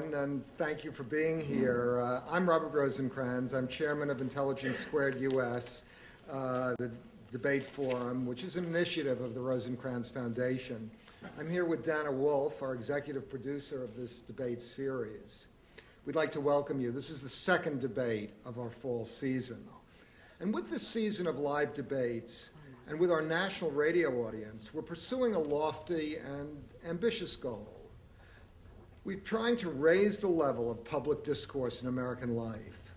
everyone, and thank you for being here. I'm Robert Rosencrans. I'm chairman of Intelligence Squared US, the debate forum, which is an initiative of the Rosencrans Foundation. I'm here with Dana Wolf, our executive producer of this debate series. We'd like to welcome you. This is the second debate of our fall season. And with this season of live debates, and with our national radio audience, we're pursuing a lofty and ambitious goal. We're trying to raise the level of public discourse in American life.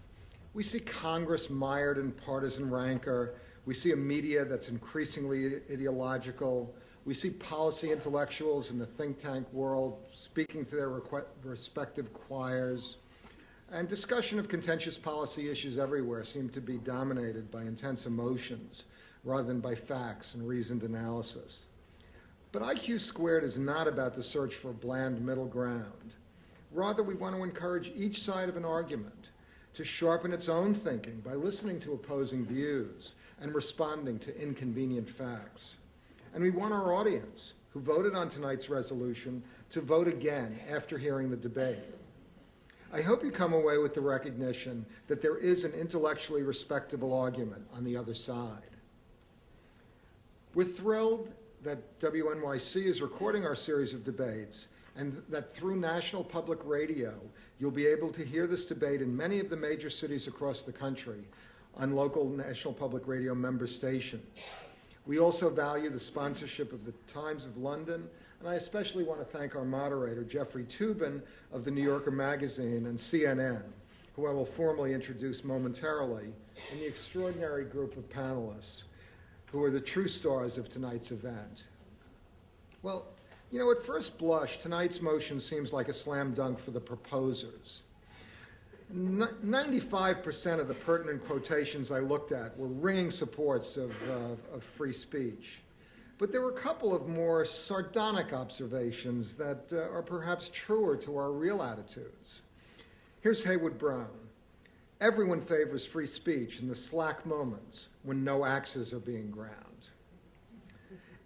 We see Congress mired in partisan rancor. We see a media that's increasingly ideological. We see policy intellectuals in the think tank world speaking to their respective choirs. And discussion of contentious policy issues everywhere seem to be dominated by intense emotions rather than by facts and reasoned analysis. But IQ Squared is not about the search for a bland middle ground. Rather, we want to encourage each side of an argument to sharpen its own thinking by listening to opposing views and responding to inconvenient facts. And we want our audience, who voted on tonight's resolution, to vote again after hearing the debate. I hope you come away with the recognition that there is an intellectually respectable argument on the other side. We're thrilled that WNYC is recording our series of debates, and that through National Public Radio, you'll be able to hear this debate in many of the major cities across the country on local National Public Radio member stations. We also value the sponsorship of the Times of London, and I especially want to thank our moderator, Jeffrey Toobin of the New Yorker magazine and CNN, who I will formally introduce momentarily, and the extraordinary group of panelists who are the true stars of tonight's event. Well, you know, at first blush, tonight's motion seems like a slam dunk for the proposers. 95% of the pertinent quotations I looked at were ringing supports of free speech. But there were a couple of more sardonic observations that are perhaps truer to our real attitudes. Here's Haywood Brown. Everyone favors free speech in the slack moments when no axes are being ground.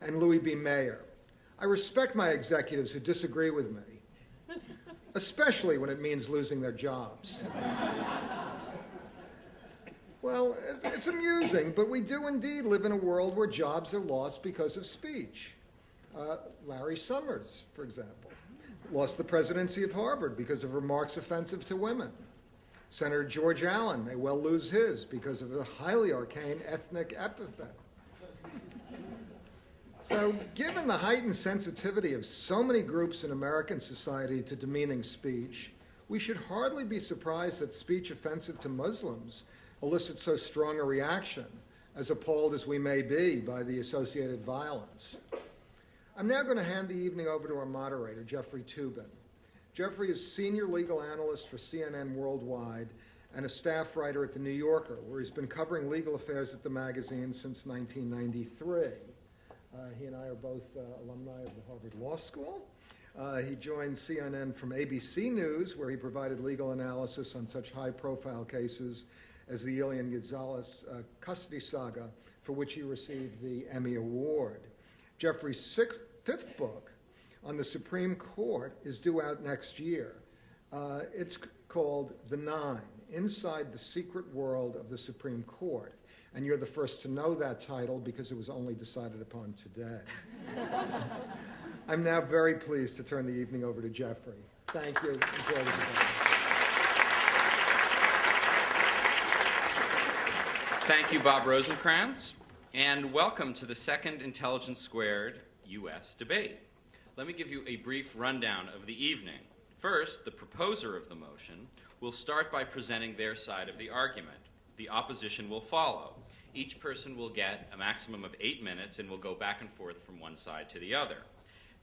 And Louis B. Mayer. I respect my executives who disagree with me, especially when it means losing their jobs. Well, it's amusing, but we do indeed live in a world where jobs are lost because of speech. Larry Summers, for example, lost the presidency of Harvard because of remarks offensive to women. Senator George Allen may well lose his because of a highly arcane ethnic epithet. So, given the heightened sensitivity of so many groups in American society to demeaning speech, we should hardly be surprised that speech offensive to Muslims elicits so strong a reaction, as appalled as we may be by the associated violence. I'm now going to hand the evening over to our moderator, Jeffrey Toobin. Jeffrey is senior legal analyst for CNN Worldwide and a staff writer at The New Yorker, where he's been covering legal affairs at the magazine since 1993. He and I are both alumni of the Harvard Law School. He joined CNN from ABC News, where he provided legal analysis on such high-profile cases as the Elian Gonzalez custody saga, for which he received the Emmy Award. Jeffrey's fifth book on the Supreme Court is due out next year. It's called The Nine, Inside the Secret World of the Supreme Court. And you're the first to know that title because it was only decided upon today. I'm now very pleased to turn the evening over to Jeffrey. Thank you. Enjoy the debate. Thank you, Bob Rosencrans, and welcome to the second Intelligence Squared U.S. debate. Let me give you a brief rundown of the evening. First, the proposer of the motion will start by presenting their side of the argument. The opposition will follow. Each person will get a maximum of 8 minutes and will go back and forth from one side to the other.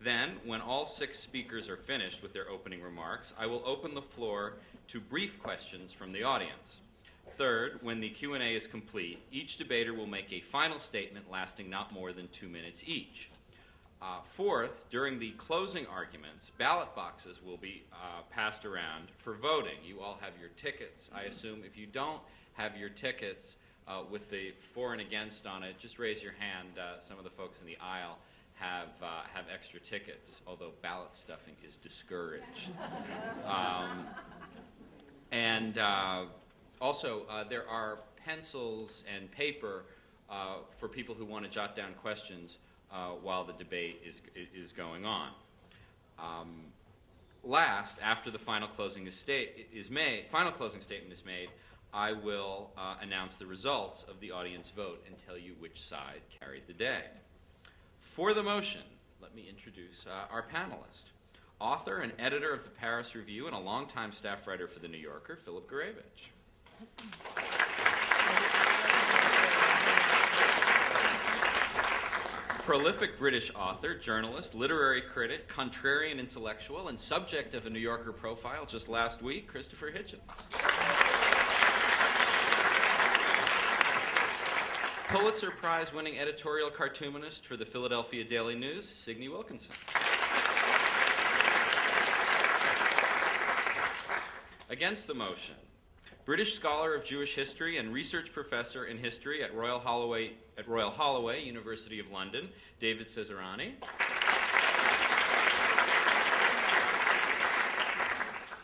Then, when all 6 speakers are finished with their opening remarks, I will open the floor to brief questions from the audience. Third, when the Q&A is complete, each debater will make a final statement lasting not more than 2 minutes each. Fourth, during the closing arguments, ballot boxes will be passed around for voting. You all have your tickets. I assume if you don't have your tickets with the for and against on it, just raise your hand. Some of the folks in the aisle have extra tickets, although ballot stuffing is discouraged. Also, there are pencils and paper for people who want to jot down questions while the debate is going on. Last, after the final closing statement is made, I will announce the results of the audience vote and tell you which side carried the day. For the motion, let me introduce our panelist. Author and editor of the Paris Review and a longtime staff writer for The New Yorker, Philip Gourevitch. Prolific British author, journalist, literary critic, contrarian intellectual, and subject of a New Yorker profile just last week, Christopher Hitchens. Pulitzer Prize-winning editorial cartoonist for the Philadelphia Daily News, Signe Wilkinson. Against the motion, British scholar of Jewish history and research professor in history at Royal Holloway, University of London, David Cesarani.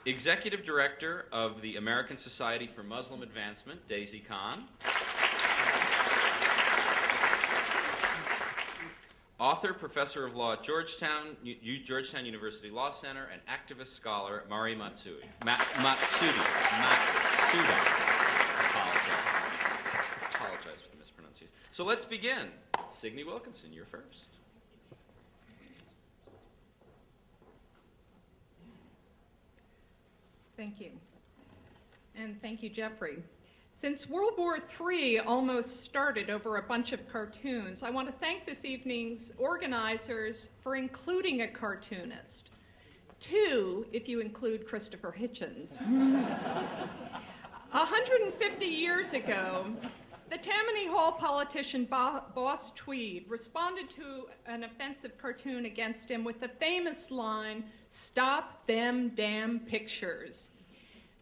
Executive Director of the American Society for Muslim Advancement, Daisy Khan. Author, professor of law at Georgetown University Law Center, and activist scholar Mari Matsuda. Apologize for the mispronunciation. So let's begin. Signe Wilkinson, you're first. Thank you. And thank you, Jeffrey. Since World War III almost started over a bunch of cartoons, I want to thank this evening's organizers for including a cartoonist. 2, if you include Christopher Hitchens. 150 years ago, the Tammany Hall politician Boss Tweed responded to an offensive cartoon against him with the famous line, "Stop them damn pictures."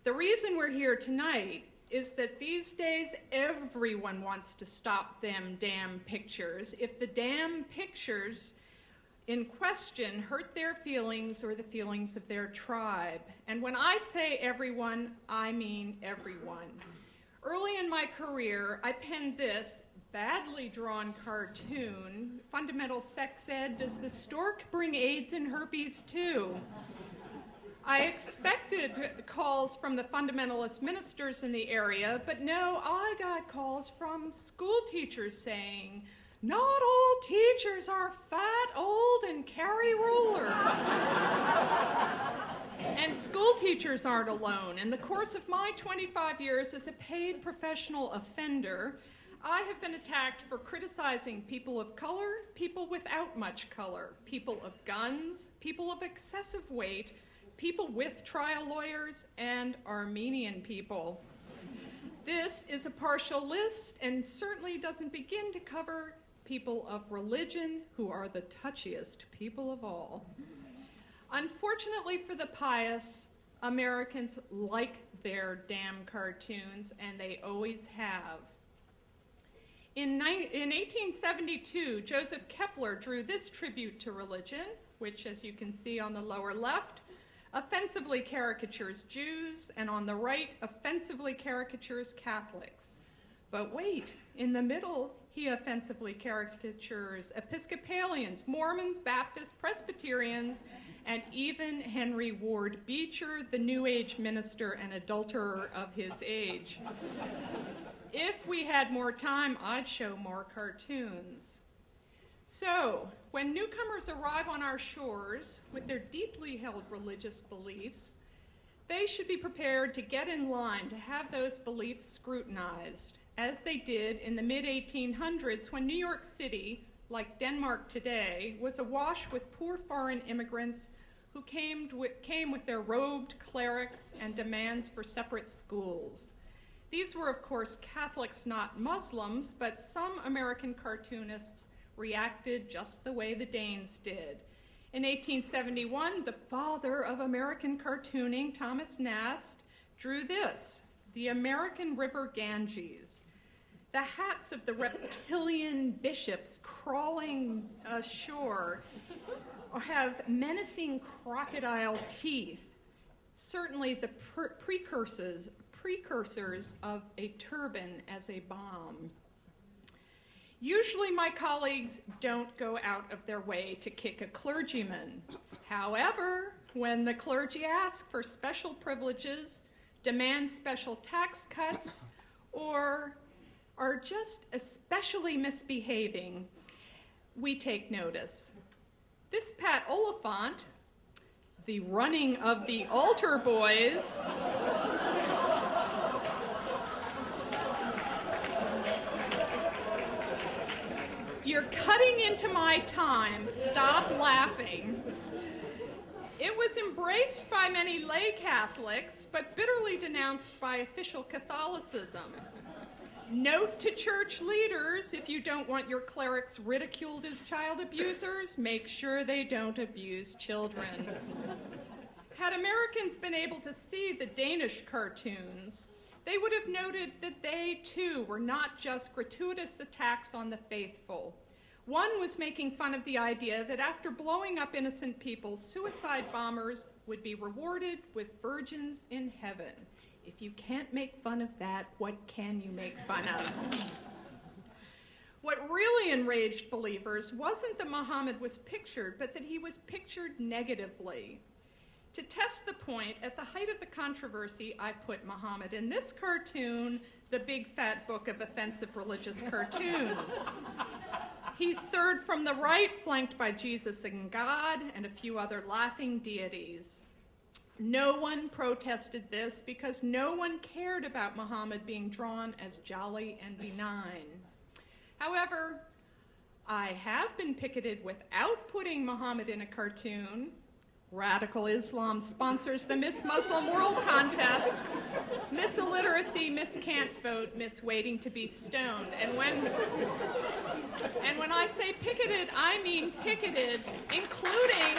The reason we're here tonight is that these days everyone wants to stop them damn pictures if the damn pictures in question hurt their feelings or the feelings of their tribe. And when I say everyone, I mean everyone. Early in my career, I penned this badly drawn cartoon, Fundamental Sex Ed, Does the Stork Bring AIDS and Herpes Too? I expected calls from the fundamentalist ministers in the area, but no, I got calls from school teachers saying, "Not all teachers are fat, old, and carry rulers." And school teachers aren't alone. In the course of my 25 years as a paid professional offender, I have been attacked for criticizing people of color, people without much color, people of guns, people of excessive weight, people with trial lawyers, and Armenian people. This is a partial list and certainly doesn't begin to cover people of religion, who are the touchiest people of all. Unfortunately for the pious, Americans like their damn cartoons, and they always have. In 1872, Joseph Kepler drew this tribute to religion, which, as you can see on the lower left, offensively caricatures Jews, and on the right, offensively caricatures Catholics. But wait, in the middle, he offensively caricatures Episcopalians, Mormons, Baptists, Presbyterians, and even Henry Ward Beecher, the New Age minister and adulterer of his age. If we had more time, I'd show more cartoons. So, when newcomers arrive on our shores with their deeply held religious beliefs, they should be prepared to get in line to have those beliefs scrutinized, as they did in the mid-1800s when New York City, like Denmark today, was awash with poor foreign immigrants who came with their robed clerics and demands for separate schools. These were, of course, Catholics, not Muslims, but some American cartoonists reacted just the way the Danes did. In 1871, the father of American cartooning, Thomas Nast, drew this, the American River Ganges. The hats of the reptilian bishops crawling ashore have menacing crocodile teeth, certainly the precursors of a turban as a bomb. Usually my colleagues don't go out of their way to kick a clergyman. However, when the clergy ask for special privileges, demand special tax cuts, or are just especially misbehaving, we take notice. This Pat Oliphant, the running of the altar boys, you're cutting into my time. Stop laughing. It was embraced by many lay Catholics, but bitterly denounced by official Catholicism. Note to church leaders, if you don't want your clerics ridiculed as child abusers, make sure they don't abuse children. Had Americans been able to see the Danish cartoons, they would have noted that they, too, were not just gratuitous attacks on the faithful. One was making fun of the idea that after blowing up innocent people, suicide bombers would be rewarded with virgins in heaven. If you can't make fun of that, what can you make fun of? What really enraged believers wasn't that Muhammad was pictured, but that he was pictured negatively. To test the point, at the height of the controversy, I put Muhammad in this cartoon, the big fat book of offensive religious cartoons. He's third from the right, flanked by Jesus and God and a few other laughing deities. No one protested this because no one cared about Muhammad being drawn as jolly and benign. However, I have been picketed without putting Muhammad in a cartoon. Radical Islam sponsors the Miss Muslim World Contest. Miss Illiteracy, Miss Can't Vote, Miss Waiting to be Stoned. And when I say picketed, I mean picketed, including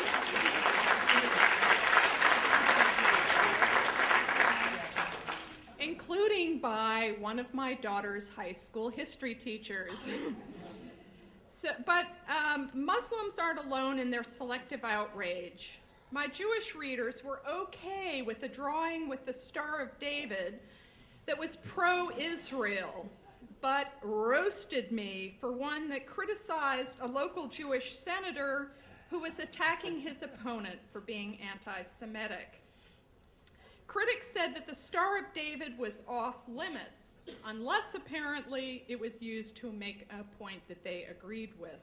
by one of my daughter's high school history teachers. But Muslims aren't alone in their selective outrage. My Jewish readers were okay with a drawing with the Star of David that was pro-Israel, but roasted me for one that criticized a local Jewish senator who was attacking his opponent for being anti-Semitic. Critics said that the Star of David was off limits, unless apparently it was used to make a point that they agreed with.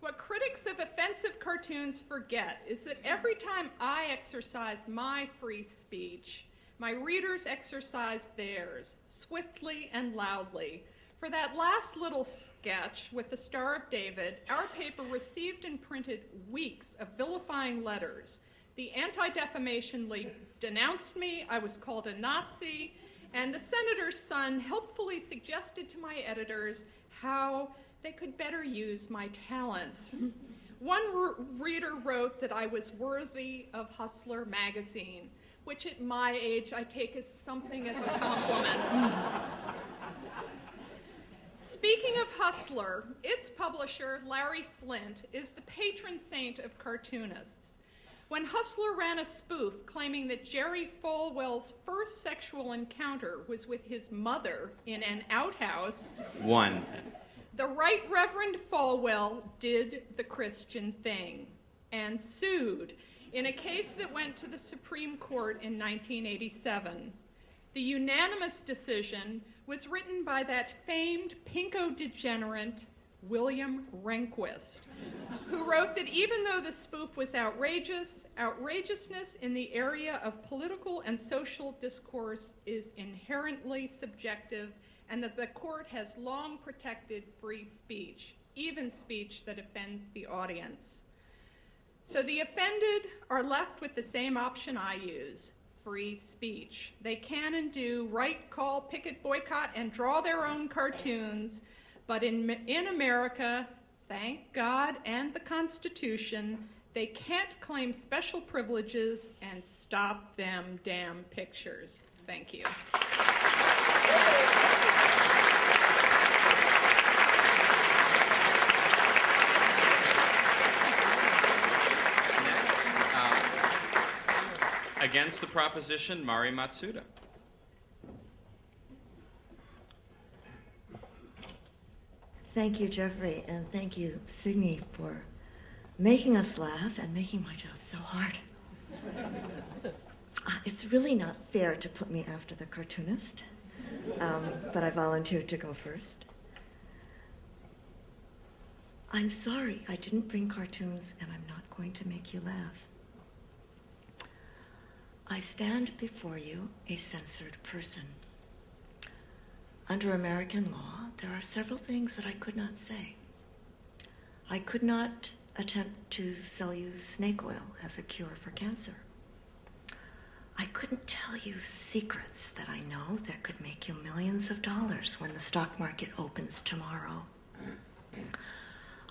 What critics of offensive cartoons forget is that every time I exercise my free speech, my readers exercise theirs, swiftly and loudly. For that last little sketch with the Star of David, our paper received and printed weeks of vilifying letters. The Anti-Defamation League denounced me, I was called a Nazi, and the senator's son helpfully suggested to my editors how they could better use my talents. One reader wrote that I was worthy of Hustler magazine, which at my age I take as something of a compliment. Speaking of Hustler, its publisher, Larry Flint, is the patron saint of cartoonists. When Hustler ran a spoof claiming that Jerry Falwell's first sexual encounter was with his mother in an outhouse, the Right Reverend Falwell did the Christian thing and sued in a case that went to the Supreme Court in 1987. The unanimous decision was written by that famed pinko degenerate William Rehnquist, who wrote that even though the spoof was outrageous, outrageousness in the area of political and social discourse is inherently subjective, and that the court has long protected free speech, even speech that offends the audience. So the offended are left with the same option I use, free speech. They can and do write, call, picket, boycott, and draw their own cartoons, but in America, thank God and the Constitution, They can't claim special privileges, and stop them damn pictures. Thank you. Against the proposition, Mari Matsuda. Thank you, Jeffrey, and thank you, Signe, for making us laugh and making my job so hard. It's really not fair to put me after the cartoonist, but I volunteered to go first. I'm sorry I didn't bring cartoons, and I'm not going to make you laugh. I stand before you a censored person. Under American law, there are several things that I could not say. I could not attempt to sell you snake oil as a cure for cancer. I couldn't tell you secrets that I know that could make you millions of dollars when the stock market opens tomorrow.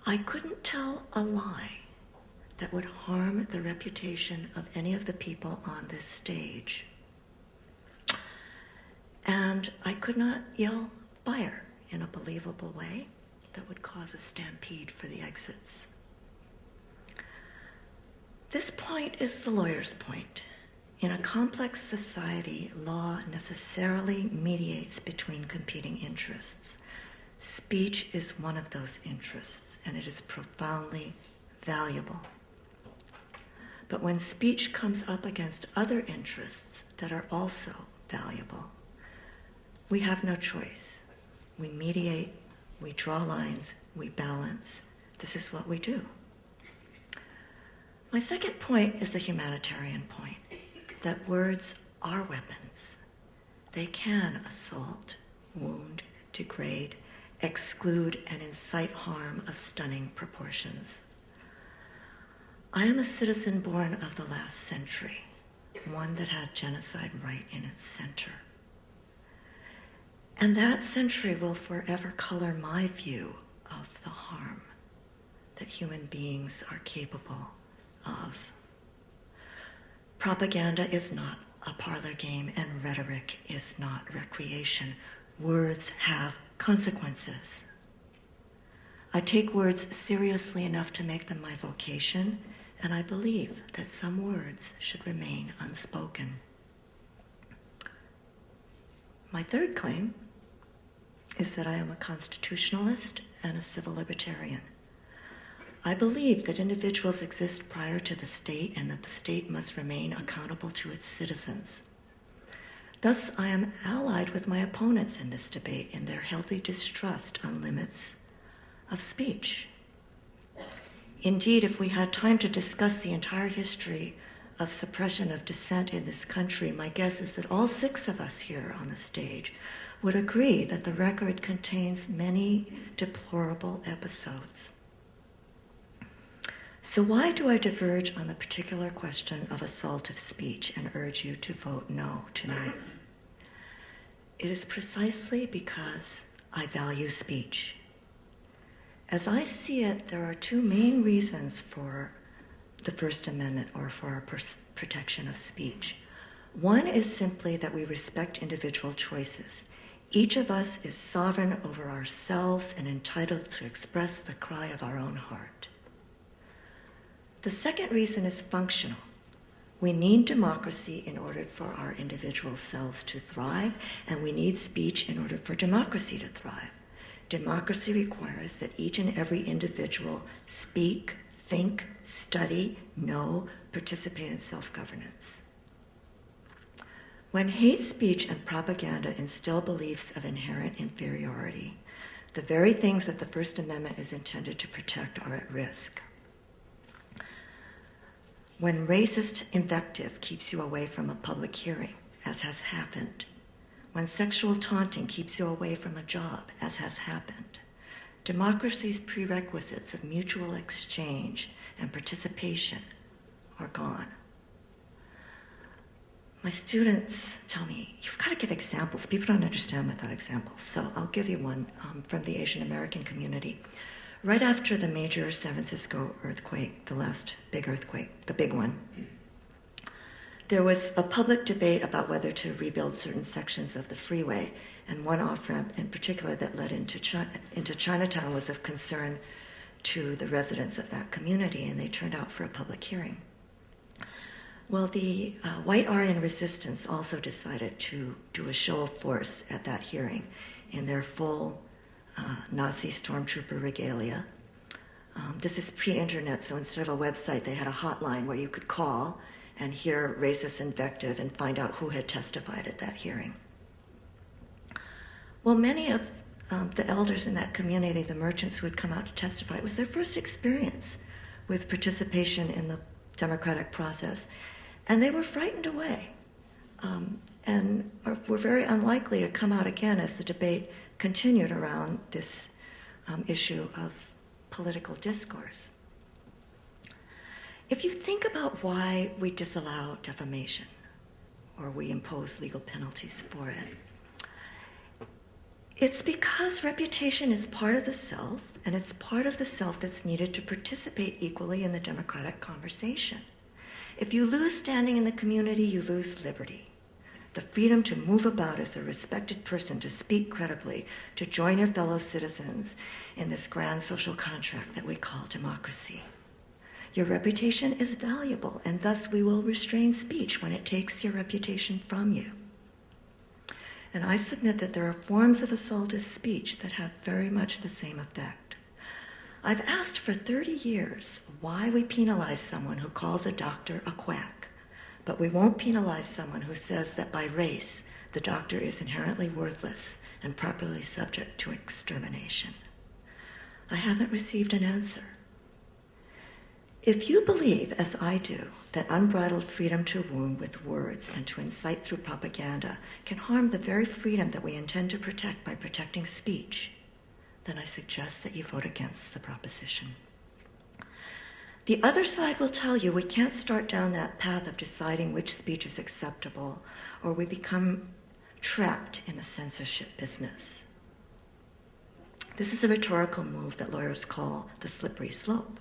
I couldn't tell a lie that would harm the reputation of any of the people on this stage. And I could not yell fire in a believable way that would cause a stampede for the exits. This point is the lawyer's point. In a complex society, law necessarily mediates between competing interests. Speech is one of those interests, and it is profoundly valuable. But when speech comes up against other interests that are also valuable, we have no choice. We mediate, we draw lines, we balance. This is what we do. My second point is a humanitarian point, that words are weapons. They can assault, wound, degrade, exclude, and incite harm of stunning proportions. I am a citizen born of the last century, one that had genocide right in its center. And that century will forever color my view of the harm that human beings are capable of. Propaganda is not a parlor game, and rhetoric is not recreation. Words have consequences. I take words seriously enough to make them my vocation, and I believe that some words should remain unspoken. My third claim is that I am a constitutionalist and a civil libertarian. I believe that individuals exist prior to the state and that the state must remain accountable to its citizens. Thus, I am allied with my opponents in this debate in their healthy distrust on limits of speech. Indeed, if we had time to discuss the entire history of suppression of dissent in this country, my guess is that all 6 of us here on the stage would agree that the record contains many deplorable episodes. So why do I diverge on the particular question of assault of speech and urge you to vote no tonight? It is precisely because I value speech. As I see it, there are 2 main reasons for the First Amendment or for our protection of speech. One is simply that we respect individual choices. Each of us is sovereign over ourselves and entitled to express the cry of our own heart. The second reason is functional. We need democracy in order for our individual selves to thrive, and we need speech in order for democracy to thrive. Democracy requires that each and every individual speak, think, study, know, participate in self-governance. When hate speech and propaganda instill beliefs of inherent inferiority, the very things that the First Amendment is intended to protect are at risk. When racist invective keeps you away from a public hearing, as has happened, when sexual taunting keeps you away from a job, as has happened, democracy's prerequisites of mutual exchange and participation are gone. My students tell me, you've got to give examples. People don't understand without examples. So I'll give you one from the Asian American community. Right after the major San Francisco earthquake, the last big earthquake, the big one, there was a public debate about whether to rebuild certain sections of the freeway, and one off-ramp in particular that led into Chinatown was of concern to the residents of that community, and they turned out for a public hearing. Well, the White Aryan Resistance also decided to do a show of force at that hearing in their full Nazi stormtrooper regalia. This is pre-internet, so instead of a website, they had a hotline where you could call and hear racist invective and find out who had testified at that hearing. Well, many of the elders in that community, the merchants who had come out to testify, it was their first experience with participation in the democratic process. And they were frightened away and were very unlikely to come out again as the debate continued around this issue of political discourse. If you think about why we disallow defamation or we impose legal penalties for it, it's because reputation is part of the self, and it's part of the self that's needed to participate equally in the democratic conversation. If you lose standing in the community, you lose liberty. The freedom to move about as a respected person, to speak credibly, to join your fellow citizens in this grand social contract that we call democracy. Your reputation is valuable, and thus we will restrain speech when it takes your reputation from you. And I submit that there are forms of assaultive speech that have very much the same effect. I've asked for 30 years why we penalize someone who calls a doctor a quack, but we won't penalize someone who says that by race, the doctor is inherently worthless and properly subject to extermination. I haven't received an answer. If you believe, as I do, that unbridled freedom to wound with words and to incite through propaganda can harm the very freedom that we intend to protect by protecting speech, then I suggest that you vote against the proposition. The other side will tell you we can't start down that path of deciding which speech is acceptable, or we become trapped in the censorship business. This is a rhetorical move that lawyers call the slippery slope.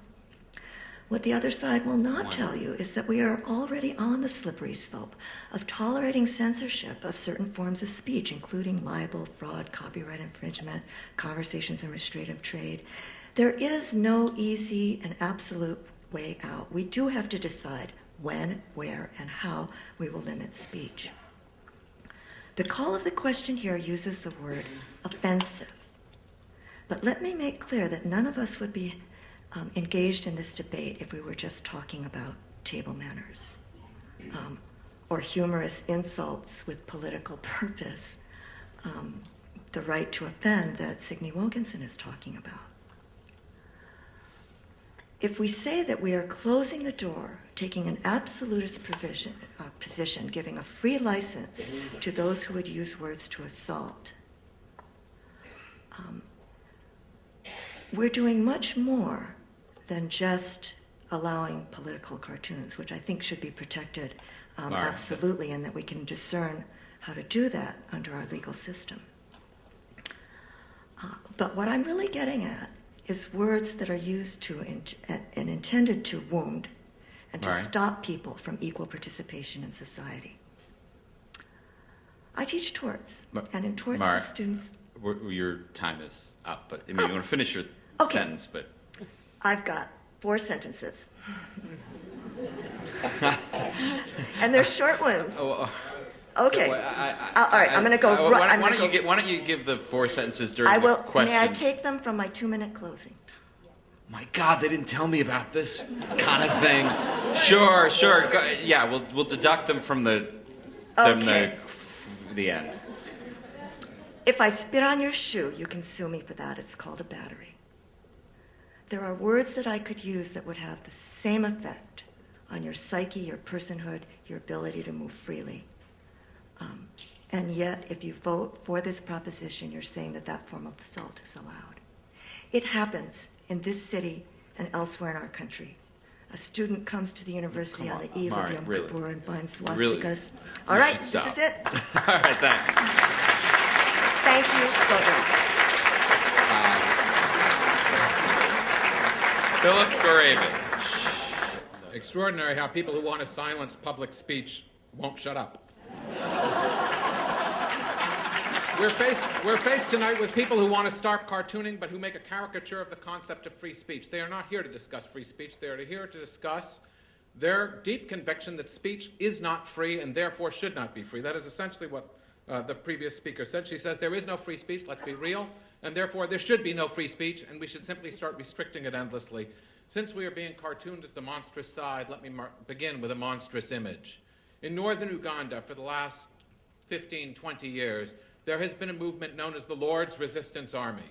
What the other side will not tell you is that we are already on the slippery slope of tolerating censorship of certain forms of speech, including libel, fraud, copyright infringement, conversations and restraint of trade. There is no easy and absolute way out. We do have to decide when, where, and how we will limit speech. The call of the question here uses the word offensive. But let me make clear that none of us would be engaged in this debate if we were just talking about table manners or humorous insults with political purpose, the right to offend that Signe Wilkinson is talking about. If we say that we are closing the door, taking an absolutist position, giving a free license to those who would use words to assault, we're doing much more than just allowing political cartoons, which I think should be protected absolutely, and that we can discern how to do that under our legal system. But what I'm really getting at is words that are used to and intended to wound and to stop people from equal participation in society. I teach torts, and in torts the students... Your time is up, but I mean, you want to finish your sentence, but... I've got 4 sentences. And they're short ones. Okay. So, all right, I'm going to go... Why don't you give the 4 sentences during the question? May I take them from my 2-minute closing? My God, they didn't tell me about this kind of thing. Sure. Yeah, we'll deduct them from the end. If I spit on your shoe, you can sue me for that. It's called a battery. There are words that I could use that would have the same effect on your psyche, your personhood, your ability to move freely. And yet, if you vote for this proposition, you're saying that that form of assault is allowed. It happens in this city and elsewhere in our country. A student comes to the university on the eve of Yom Kippur and binds swastikas. Really? All right, this is it. All right, thanks. Thank you. Vote no. Philip Gourevitch. Extraordinary how people who want to silence public speech won't shut up. We're faced tonight with people who want to start cartooning but who make a caricature of the concept of free speech. They are not here to discuss free speech. They are here to discuss their deep conviction that speech is not free and therefore should not be free. That is essentially what the previous speaker said. She says there is no free speech, let's be real, and therefore there should be no free speech, and we should simply start restricting it endlessly. Since we are being cartooned as the monstrous side, let me begin with a monstrous image. In northern Uganda, for the last 15, 20 years, there has been a movement known as the Lord's Resistance Army.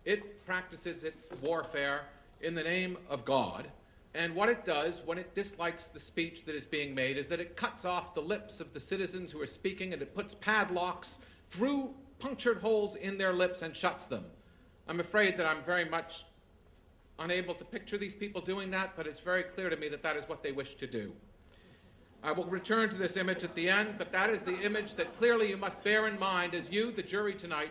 It practices its warfare in the name of God, and what it does when it dislikes the speech that is being made is that it cuts off the lips of the citizens who are speaking, and it puts padlocks through punctured holes in their lips and shuts them. I'm afraid that I'm very much unable to picture these people doing that, but it's very clear to me that that is what they wish to do. I will return to this image at the end, but that is the image that clearly you must bear in mind as you, the jury tonight,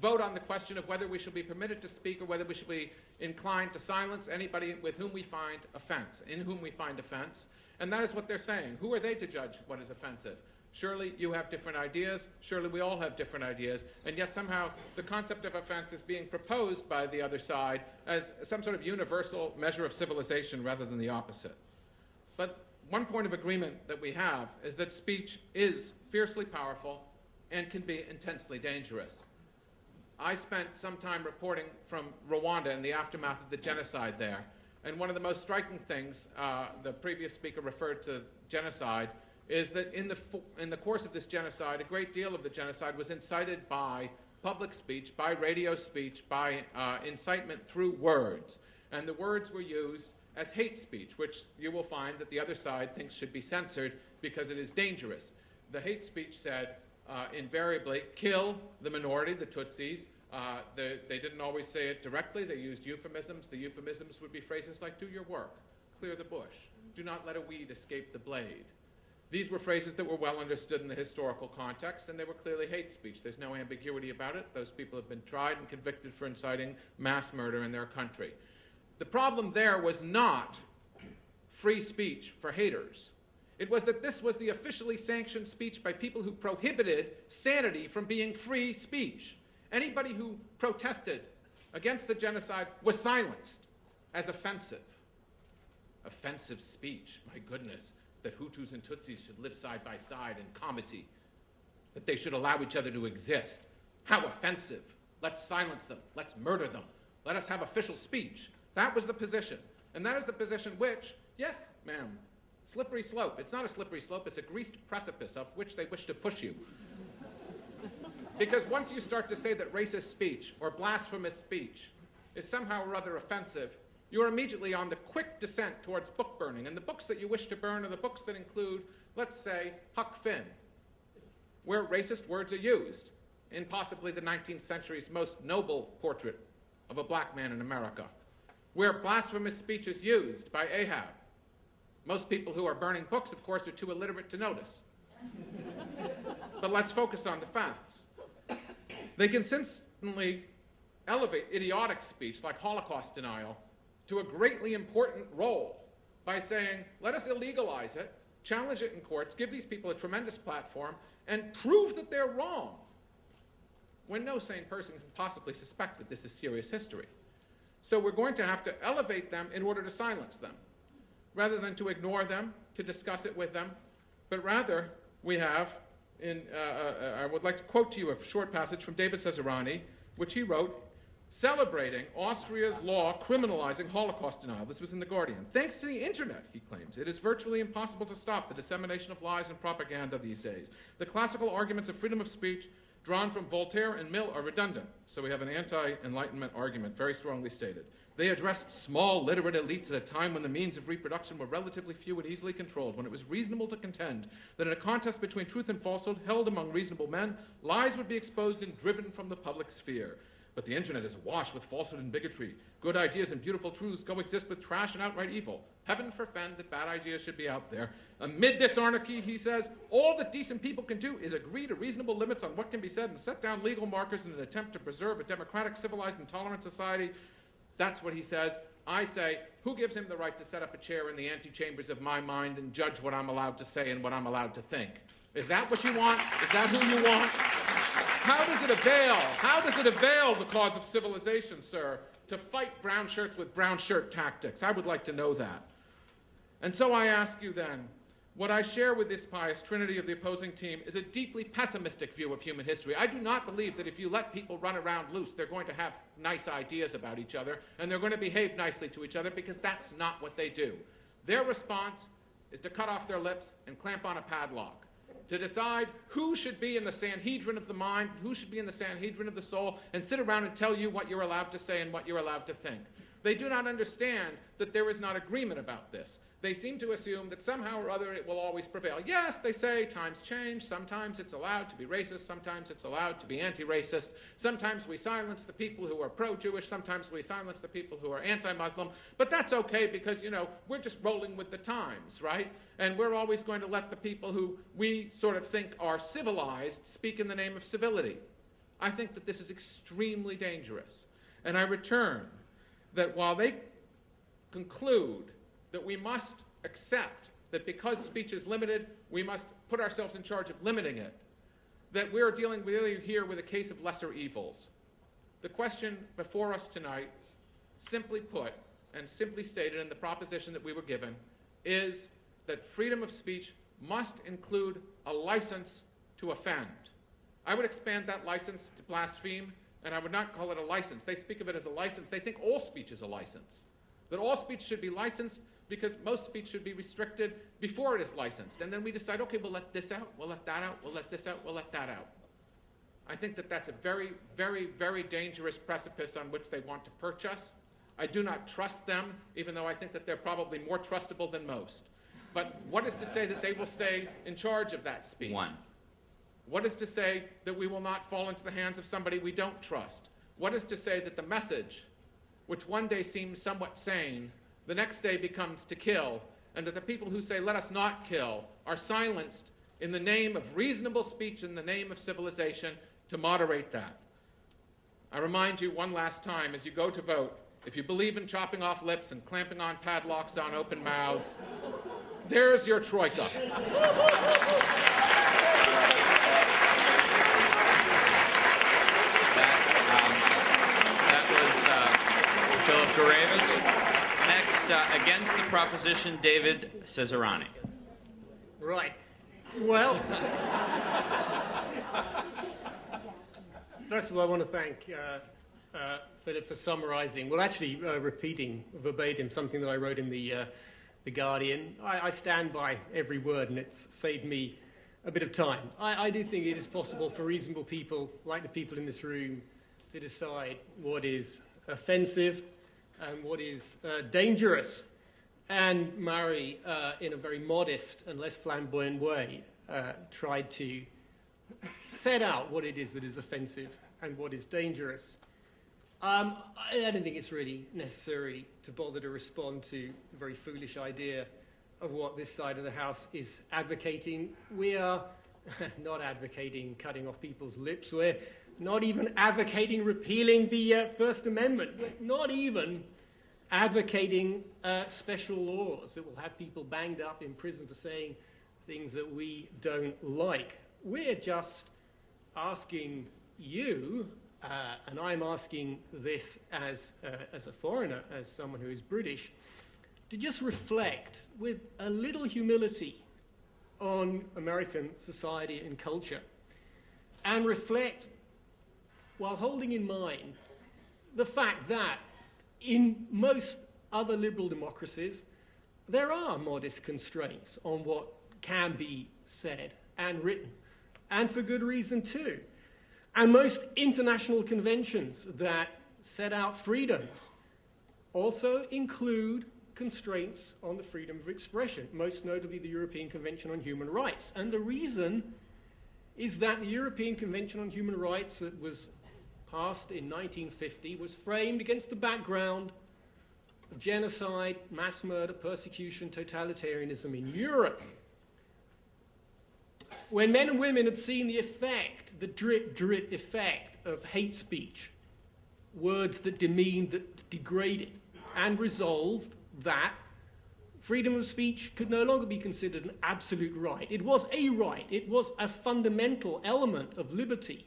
vote on the question of whether we shall be permitted to speak or whether we shall be inclined to silence anybody with whom we find offense, in whom we find offense. And that is what they're saying. Who are they to judge what is offensive? Surely you have different ideas. Surely we all have different ideas. And yet somehow the concept of offense is being proposed by the other side as some sort of universal measure of civilization rather than the opposite. But one point of agreement that we have is that speech is fiercely powerful and can be intensely dangerous. I spent some time reporting from Rwanda in the aftermath of the genocide there. And one of the most striking things, the previous speaker referred to genocide, is that in the course of this genocide, a great deal of the genocide was incited by public speech, by radio speech, by incitement through words. And the words were used as hate speech, which you will find that the other side thinks should be censored because it is dangerous. The hate speech said, invariably, kill the minority, the Tutsis. They didn't always say it directly. They used euphemisms. The euphemisms would be phrases like, do your work, clear the bush, do not let a weed escape the blade. These were phrases that were well understood in the historical context, and they were clearly hate speech. There's no ambiguity about it. Those people have been tried and convicted for inciting mass murder in their country. The problem there was not free speech for haters. It was that this was the officially sanctioned speech by people who prohibited sanity from being free speech. Anybody who protested against the genocide was silenced as offensive. Offensive speech, my goodness, that Hutus and Tutsis should live side by side in comity, that they should allow each other to exist. How offensive. Let's silence them. Let's murder them. Let us have official speech. That was the position. And that is the position which, yes, ma'am, slippery slope. It's not a slippery slope. It's a greased precipice off which they wish to push you. Because once you start to say that racist speech or blasphemous speech is somehow or other offensive, you're immediately on the quick descent towards book burning. And the books that you wish to burn are the books that include, let's say, Huck Finn, where racist words are used in possibly the 19th century's most noble portrait of a black man in America, where blasphemous speech is used by Ahab. Most people who are burning books, of course, are too illiterate to notice. But let's focus on the facts. They consistently elevate idiotic speech like Holocaust denial to a greatly important role by saying, let us illegalize it, challenge it in courts, give these people a tremendous platform, and prove that they're wrong, when no sane person can possibly suspect that this is serious history. So we're going to have to elevate them in order to silence them, rather than to ignore them, to discuss it with them, but rather we have, I would like to quote to you a short passage from David Cesarani, which he wrote, celebrating Austria's law criminalizing Holocaust denial. This was in The Guardian. Thanks to the internet, he claims, it is virtually impossible to stop the dissemination of lies and propaganda these days. The classical arguments of freedom of speech drawn from Voltaire and Mill are redundant. So we have an anti-Enlightenment argument, very strongly stated. They addressed small literate elites at a time when the means of reproduction were relatively few and easily controlled, when it was reasonable to contend that in a contest between truth and falsehood held among reasonable men, lies would be exposed and driven from the public sphere. But the internet is awash with falsehood and bigotry. Good ideas and beautiful truths coexist with trash and outright evil. Heaven forfend that bad ideas should be out there. Amid this anarchy, he says, all that decent people can do is agree to reasonable limits on what can be said and set down legal markers in an attempt to preserve a democratic, civilized, and tolerant society. That's what he says. I say, who gives him the right to set up a chair in the antechambers of my mind and judge what I'm allowed to say and what I'm allowed to think? Is that what you want? Is that who you want? How does it avail? How does it avail the cause of civilization, sir, to fight brown shirts with brown shirt tactics? I would like to know that. And so I ask you then, what I share with this pious trinity of the opposing team is a deeply pessimistic view of human history. I do not believe that if you let people run around loose, they're going to have nice ideas about each other, and they're going to behave nicely to each other, because that's not what they do. Their response is to cut off their lips and clamp on a padlock, to decide who should be in the Sanhedrin of the mind, who should be in the Sanhedrin of the soul, and sit around and tell you what you're allowed to say and what you're allowed to think. They do not understand that there is not agreement about this. They seem to assume that somehow or other it will always prevail. Yes, they say times change. Sometimes it's allowed to be racist. Sometimes it's allowed to be anti-racist. Sometimes we silence the people who are pro-Jewish. Sometimes we silence the people who are anti-Muslim. But that's okay because, we're just rolling with the times, right? And we're always going to let the people who we sort of think are civilized speak in the name of civility. I think that this is extremely dangerous. And I return that while they conclude that we must accept that because speech is limited, we must put ourselves in charge of limiting it, that we're dealing really here with a case of lesser evils. The question before us tonight, simply put, and simply stated in the proposition that we were given, is that freedom of speech must include a license to offend. I would expand that license to blaspheme, and I would not call it a license. They speak of it as a license. They think all speech is a license, that all speech should be licensed, because most speech should be restricted before it is licensed. And then we decide, okay, we'll let this out, we'll let that out, we'll let this out, we'll let that out. I think that that's a very, very, very dangerous precipice on which they want to perch us. I do not trust them, even though I think that they're probably more trustable than most. But what is to say that they will stay in charge of that speech? One. What is to say that we will not fall into the hands of somebody we don't trust? What is to say that the message, which one day seems somewhat sane, the next day becomes to kill, and that the people who say, let us not kill, are silenced in the name of reasonable speech, in the name of civilization, to moderate that? I remind you one last time, as you go to vote, if you believe in chopping off lips and clamping on padlocks on open mouths, there's your troika. That was Philip Gourevitch. Next, against the proposition, David Cesarani. Right. Well, first of all, I want to thank Philip for summarizing, well, actually repeating verbatim something that I wrote in the Guardian. I stand by every word, and it's saved me a bit of time. I do think it is possible for reasonable people, like the people in this room, to decide what is offensive and what is dangerous. And Murray, in a very modest and less flamboyant way, tried to set out what it is that is offensive and what is dangerous. I don't think it's really necessary to bother to respond to the very foolish idea of what this side of the House is advocating. We are not advocating cutting off people's lips. We're not even advocating repealing the First Amendment. We're not even advocating special laws that will have people banged up in prison for saying things that we don't like. We're just asking you, and I'm asking this as a foreigner, as someone who is British, to just reflect with a little humility on American society and culture, and reflect while holding in mind the fact that in most other liberal democracies, there are modest constraints on what can be said and written, and for good reason too. And most international conventions that set out freedoms also include constraints on the freedom of expression, most notably the European Convention on Human Rights. And the reason is that the European Convention on Human Rights that was passed in 1950 was framed against the background of genocide, mass murder, persecution, totalitarianism in Europe. When men and women had seen the effect, the drip, drip effect of hate speech, words that demeaned, that degraded, and resolved that freedom of speech could no longer be considered an absolute right. It was a right. It was a fundamental element of liberty.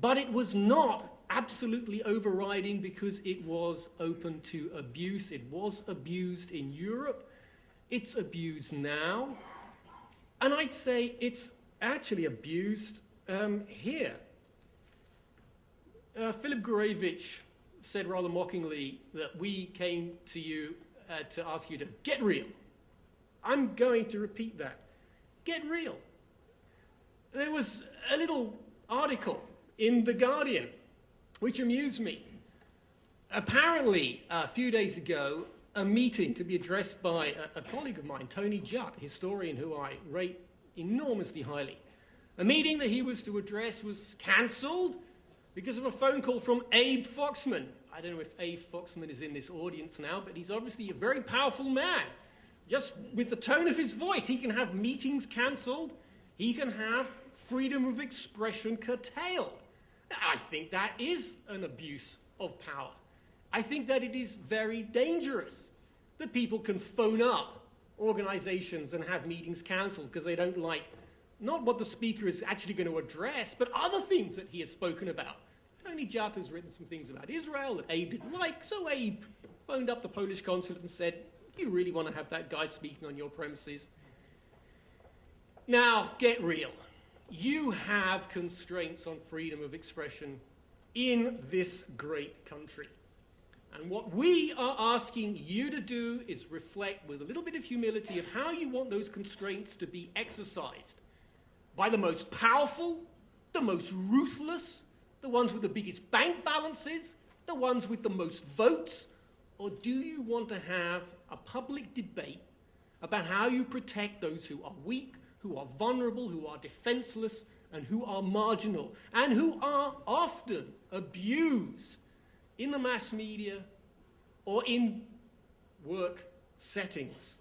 But it was not absolutely overriding because it was open to abuse. It was abused in Europe. It's abused now. And I'd say it's actually abused here. Philip Gourevitch said rather mockingly that we came to you to ask you to get real. I'm going to repeat that. Get real. There was a little article in The Guardian which amused me. Apparently, a few days ago, a meeting to be addressed by a colleague of mine, Tony Judd, a historian who I rate enormously highly. A meeting that he was to address was cancelled because of a phone call from Abe Foxman. I don't know if Abe Foxman is in this audience now, but he's obviously a very powerful man. Just with the tone of his voice, he can have meetings cancelled. He can have freedom of expression curtailed. I think that is an abuse of power. I think that it is very dangerous that people can phone up organizations and have meetings cancelled because they don't like not what the speaker is actually going to address, but other things that he has spoken about. Tony Judd has written some things about Israel that Abe didn't like, so Abe phoned up the Polish consulate and said, "Do you really want to have that guy speaking on your premises?" Now, get real. You have constraints on freedom of expression in this great country. And what we are asking you to do is reflect with a little bit of humility of how you want those constraints to be exercised. By the most powerful, the most ruthless, the ones with the biggest bank balances, the ones with the most votes, or do you want to have a public debate about how you protect those who are weak, who are vulnerable, who are defenseless, and who are marginal, and who are often abused in the mass media or in work settings,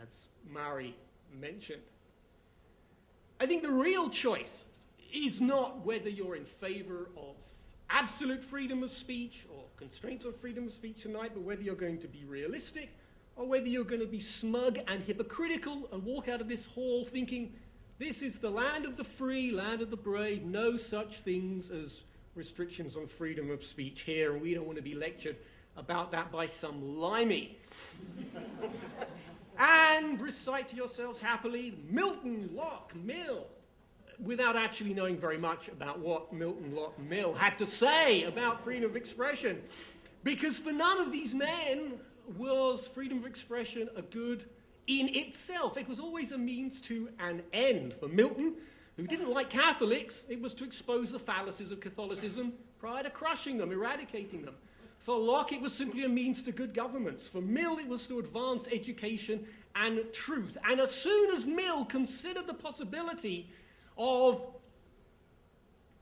as Mari mentioned? I think the real choice is not whether you're in favor of absolute freedom of speech or constraints on freedom of speech tonight, but whether you're going to be realistic or whether you're going to be smug and hypocritical and walk out of this hall thinking this is the land of the free, land of the brave, no such things as restrictions on freedom of speech here, and we don't want to be lectured about that by some limey. And recite to yourselves happily Milton, Locke, Mill, without actually knowing very much about what Milton, Locke, Mill had to say about freedom of expression. Because for none of these men was freedom of expression a good in itself. It was always a means to an end. For Milton, who didn't like Catholics, it was to expose the fallacies of Catholicism prior to crushing them, eradicating them. For Locke, it was simply a means to good governments. For Mill, it was to advance education and truth. And as soon as Mill considered the possibility of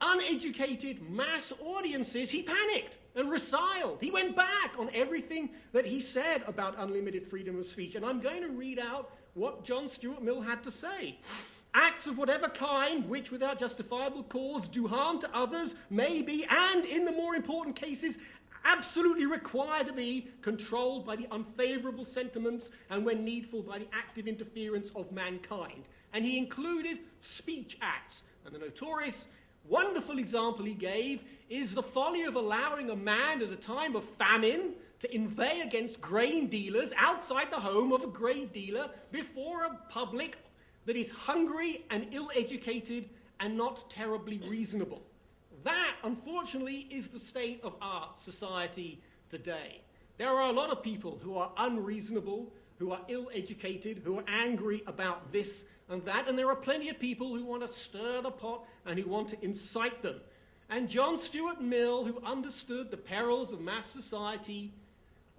uneducated mass audiences, he panicked and resiled. He went back on everything that he said about unlimited freedom of speech. And I'm going to read out what John Stuart Mill had to say. Acts of whatever kind, which without justifiable cause do harm to others, may be, and in the more important cases, absolutely required to be controlled by the unfavorable sentiments and, when needful, by the active interference of mankind. And he included speech acts. And the notorious, wonderful example he gave is the folly of allowing a man at a time of famine to inveigh against grain dealers outside the home of a grain dealer before a public that is hungry and ill-educated and not terribly reasonable. That, unfortunately, is the state of our society today. There are a lot of people who are unreasonable, who are ill-educated, who are angry about this and that, and there are plenty of people who want to stir the pot and who want to incite them. And John Stuart Mill, who understood the perils of mass society,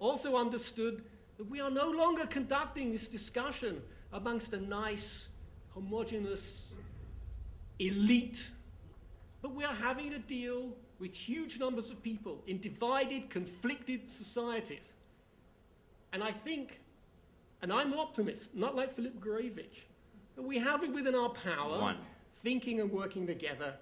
also understood that we are no longer conducting this discussion amongst a nice, homogeneous elite, but we are having to deal with huge numbers of people in divided, conflicted societies. And I think, and I'm an optimist, not like Philip Gourevitch, that we have it within our power, thinking and working together,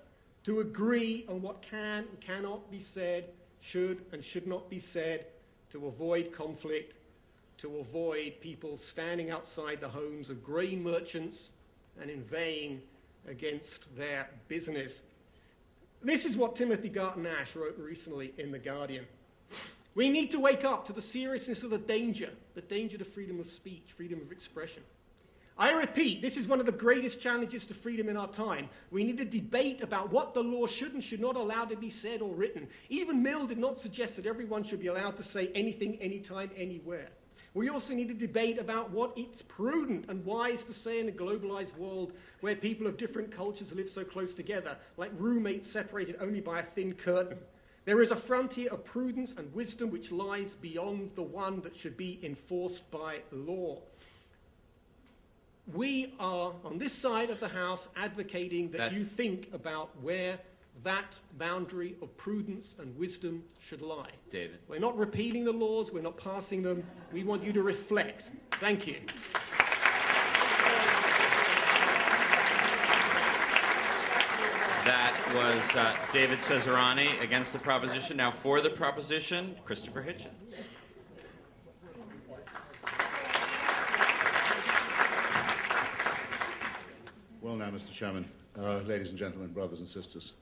to agree on what can and cannot be said, should and should not be said, to avoid conflict, to avoid people standing outside the homes of grain merchants and inveighing against their business. This is what Timothy Garton Ash wrote recently in The Guardian. We need to wake up to the seriousness of the danger to freedom of speech, freedom of expression. I repeat, this is one of the greatest challenges to freedom in our time. We need a debate about what the law should and should not allow to be said or written. Even Mill did not suggest that everyone should be allowed to say anything, anytime, anywhere. We also need a debate about what it's prudent and wise to say in a globalized world where people of different cultures live so close together, like roommates separated only by a thin curtain. There is a frontier of prudence and wisdom which lies beyond the one that should be enforced by law. We are, on this side of the House, advocating that you think about where that boundary of prudence and wisdom should lie. David. We're not repealing the laws, we're not passing them. We want you to reflect. Thank you. That was David Cesarani against the proposition. Now for the proposition, Christopher Hitchens. Well now, Mr. Chairman, ladies and gentlemen, brothers and sisters.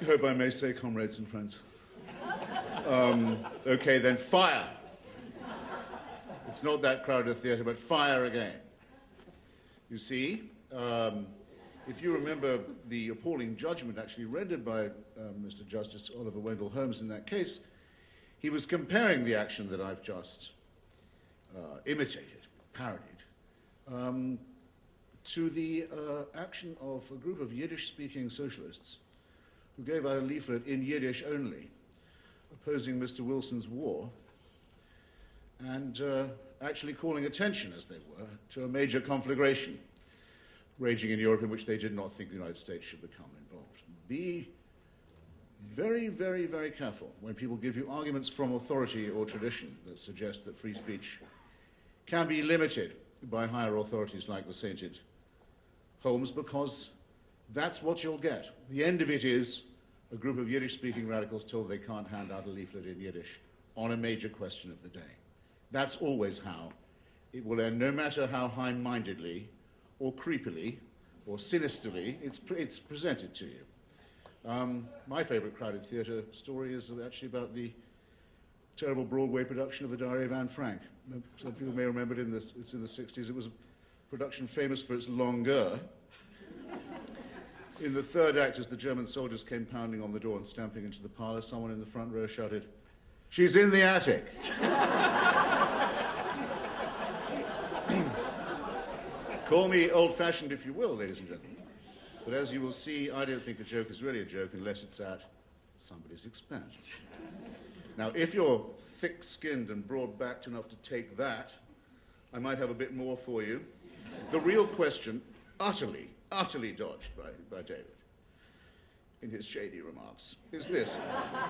I hope I may say comrades and friends. Okay, then fire. It's not that crowded a theatre, but fire again. You see, if you remember the appalling judgment actually rendered by Mr. Justice Oliver Wendell Holmes in that case, he was comparing the action that I've just imitated, parodied, to the action of a group of Yiddish-speaking socialists who gave out a leaflet in Yiddish only, opposing Mr. Wilson's war, and actually calling attention, as they were, to a major conflagration raging in Europe in which they did not think the United States should become involved. Be very, very, very careful when people give you arguments from authority or tradition that suggest that free speech can be limited by higher authorities like the sainted Holmes, because that's what you'll get. The end of it is a group of Yiddish-speaking radicals told they can't hand out a leaflet in Yiddish on a major question of the day. That's always how it will end, no matter how high-mindedly or creepily or sinisterly it's presented to you. My favorite crowded theatre story is actually about the terrible Broadway production of The Diary of Anne Frank. Some people may remember it's in the 60s. It was a production famous for its longueur. In the third act, as the German soldiers came pounding on the door and stamping into the parlor, someone in the front row shouted, "She's in the attic." Call me old-fashioned if you will, ladies and gentlemen. But as you will see, I don't think a joke is really a joke unless it's at somebody's expense. Now, if you're thick-skinned and broad-backed enough to take that, I might have a bit more for you. The real question, utterly dodged by David in his shady remarks, is this.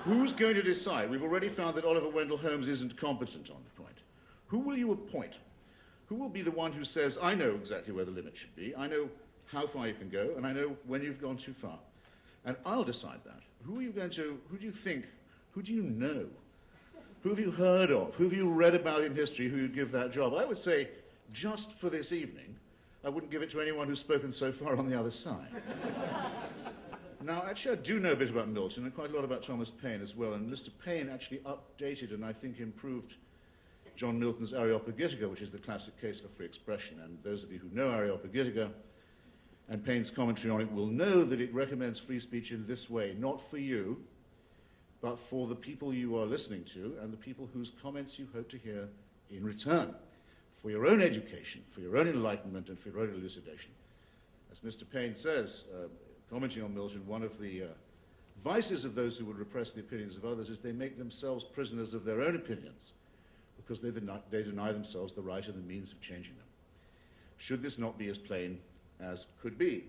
Who's going to decide? We've already found that Oliver Wendell Holmes isn't competent on the point. Who will you appoint? Who will be the one who says, I know exactly where the limit should be, I know how far you can go, and I know when you've gone too far. And I'll decide that. Who do you think, who do you know? Who have you heard of? Who have you read about in history who you'd give that job? I would say, just for this evening, I wouldn't give it to anyone who's spoken so far on the other side. Now, actually, I do know a bit about Milton and quite a lot about Thomas Paine as well, and Mr. Paine actually updated and I think improved John Milton's Areopagitica, which is the classic case for free expression. And those of you who know Areopagitica and Paine's commentary on it will know that it recommends free speech in this way, not for you, but for the people you are listening to and the people whose comments you hope to hear in return, for your own education, for your own enlightenment, and for your own elucidation. As Mr. Paine says, commenting on Milton, one of the vices of those who would repress the opinions of others is they make themselves prisoners of their own opinions because they deny themselves the right and the means of changing them. Should this not be as plain as could be?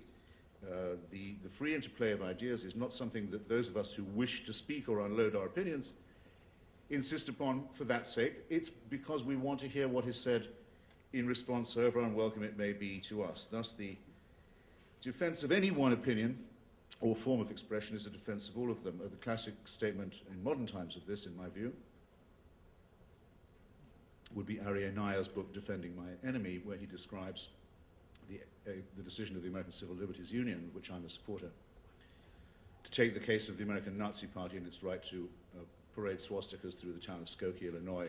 The free interplay of ideas is not something that those of us who wish to speak or unload our opinions insist upon for that sake. It's because we want to hear what is said in response, however unwelcome it may be to us. Thus, the defense of any one opinion or form of expression is a defense of all of them. The classic statement in modern times of this, in my view, would be Ari Naya's book, Defending My Enemy, where he describes the decision of the American Civil Liberties Union, which I'm a supporter, to take the case of the American Nazi Party and its right to parade swastikas through the town of Skokie, Illinois,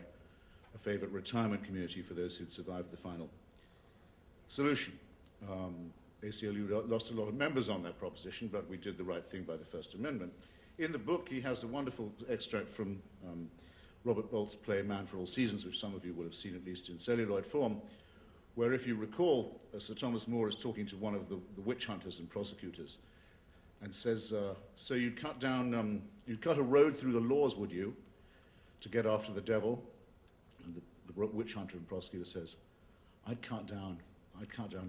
a favorite retirement community for those who'd survived the final solution. ACLU lost a lot of members on that proposition, but we did the right thing by the First Amendment. In the book, he has a wonderful extract from Robert Bolt's play Man for All Seasons, which some of you will have seen at least in celluloid form, where, if you recall, Sir Thomas More is talking to one of the witch hunters and prosecutors and says, so you'd cut a road through the laws, would you, to get after the devil? And the witch hunter and prosecutor says, I'd cut down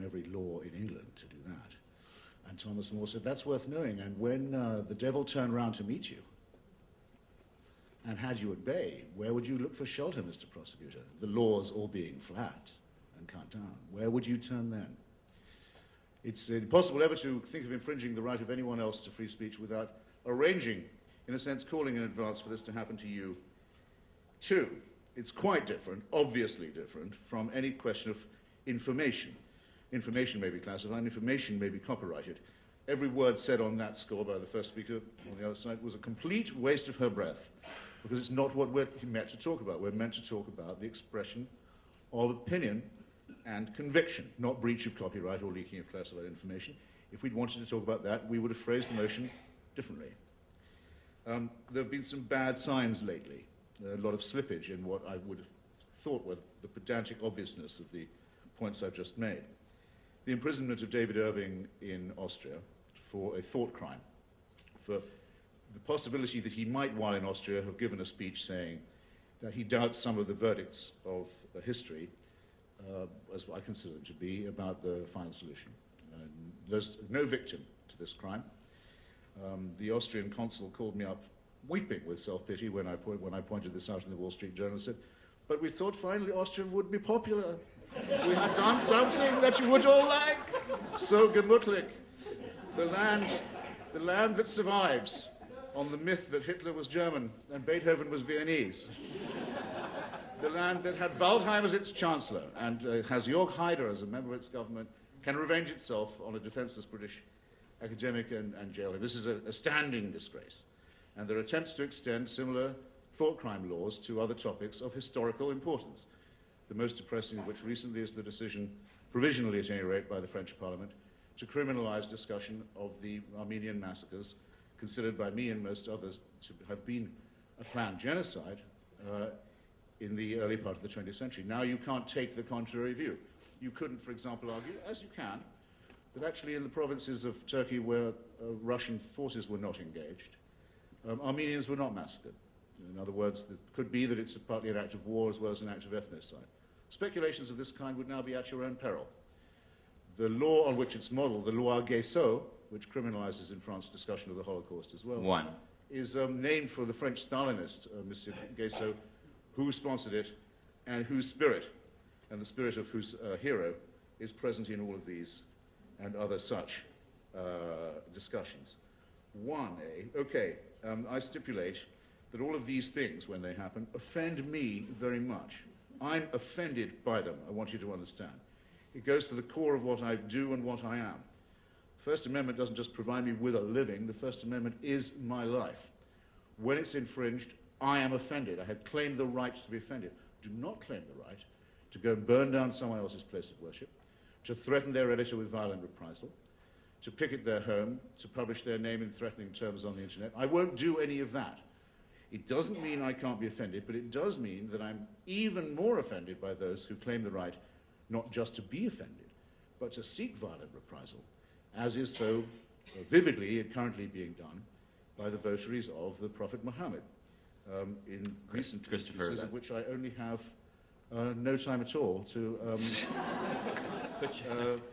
every law in England to do that. And Thomas More said, that's worth knowing. And when the devil turned round to meet you and had you at bay, where would you look for shelter, Mr. Prosecutor? The laws all being flat and cut down. Where would you turn then? It's impossible ever to think of infringing the right of anyone else to free speech without arranging, in a sense, calling in advance for this to happen to you too. It's quite different, obviously different, from any question of information. Information may be classified, information may be copyrighted. Every word said on that score by the first speaker on the other side was a complete waste of her breath, because it's not what we're meant to talk about. We're meant to talk about the expression of opinion and conviction, not breach of copyright or leaking of classified information. If we'd wanted to talk about that, we would have phrased the motion differently. There have been some bad signs lately, a lot of slippage in what I would have thought were the pedantic obviousness of the points I've just made. The imprisonment of David Irving in Austria for a thought crime, for the possibility that he might, while in Austria, have given a speech saying that he doubts some of the verdicts of history, as I consider them to be, about the final solution. There's no victim to this crime. The Austrian consul called me up weeping with self-pity when I pointed this out in the Wall Street Journal and said, but we thought finally Austria would be popular. We had done something that you would all like. So gemütlich. The land that survives on the myth that Hitler was German and Beethoven was Viennese. The land that had Waldheim as its chancellor and has Jörg Haider as a member of its government can revenge itself on a defenseless British academic and jailer. This is a standing disgrace. And there are attempts to extend similar thought crime laws to other topics of historical importance. The most depressing of which recently is the decision, provisionally at any rate, by the French Parliament, to criminalize discussion of the Armenian massacres, considered by me and most others to have been a planned genocide in the early part of the 20th century. Now you can't take the contrary view. You couldn't, for example, argue, as you can, that actually in the provinces of Turkey where Russian forces were not engaged, Armenians were not massacred. In other words, it could be that it's partly an act of war as well as an act of ethnocide. Speculations of this kind would now be at your own peril. The law on which it's modeled, the loi Guesso, which criminalizes in France discussion of the Holocaust as well, is named for the French Stalinist, Monsieur Guesso, who sponsored it and whose spirit, and the spirit of whose hero, is present in all of these and other such discussions. I stipulate that all of these things, when they happen, offend me very much. I'm offended by them, I want you to understand. It goes to the core of what I do and what I am. The First Amendment doesn't just provide me with a living, the First Amendment is my life. When it's infringed, I am offended. I have claimed the right to be offended. Do not claim the right to go and burn down someone else's place of worship, to threaten their editor with violent reprisal, to picket their home, to publish their name in threatening terms on the internet. I won't do any of that. It doesn't mean I can't be offended, but it does mean that I'm even more offended by those who claim the right not just to be offended, but to seek violent reprisal, as is so vividly and currently being done by the votaries of the Prophet Muhammad in recent instances, of which I only have no time at all to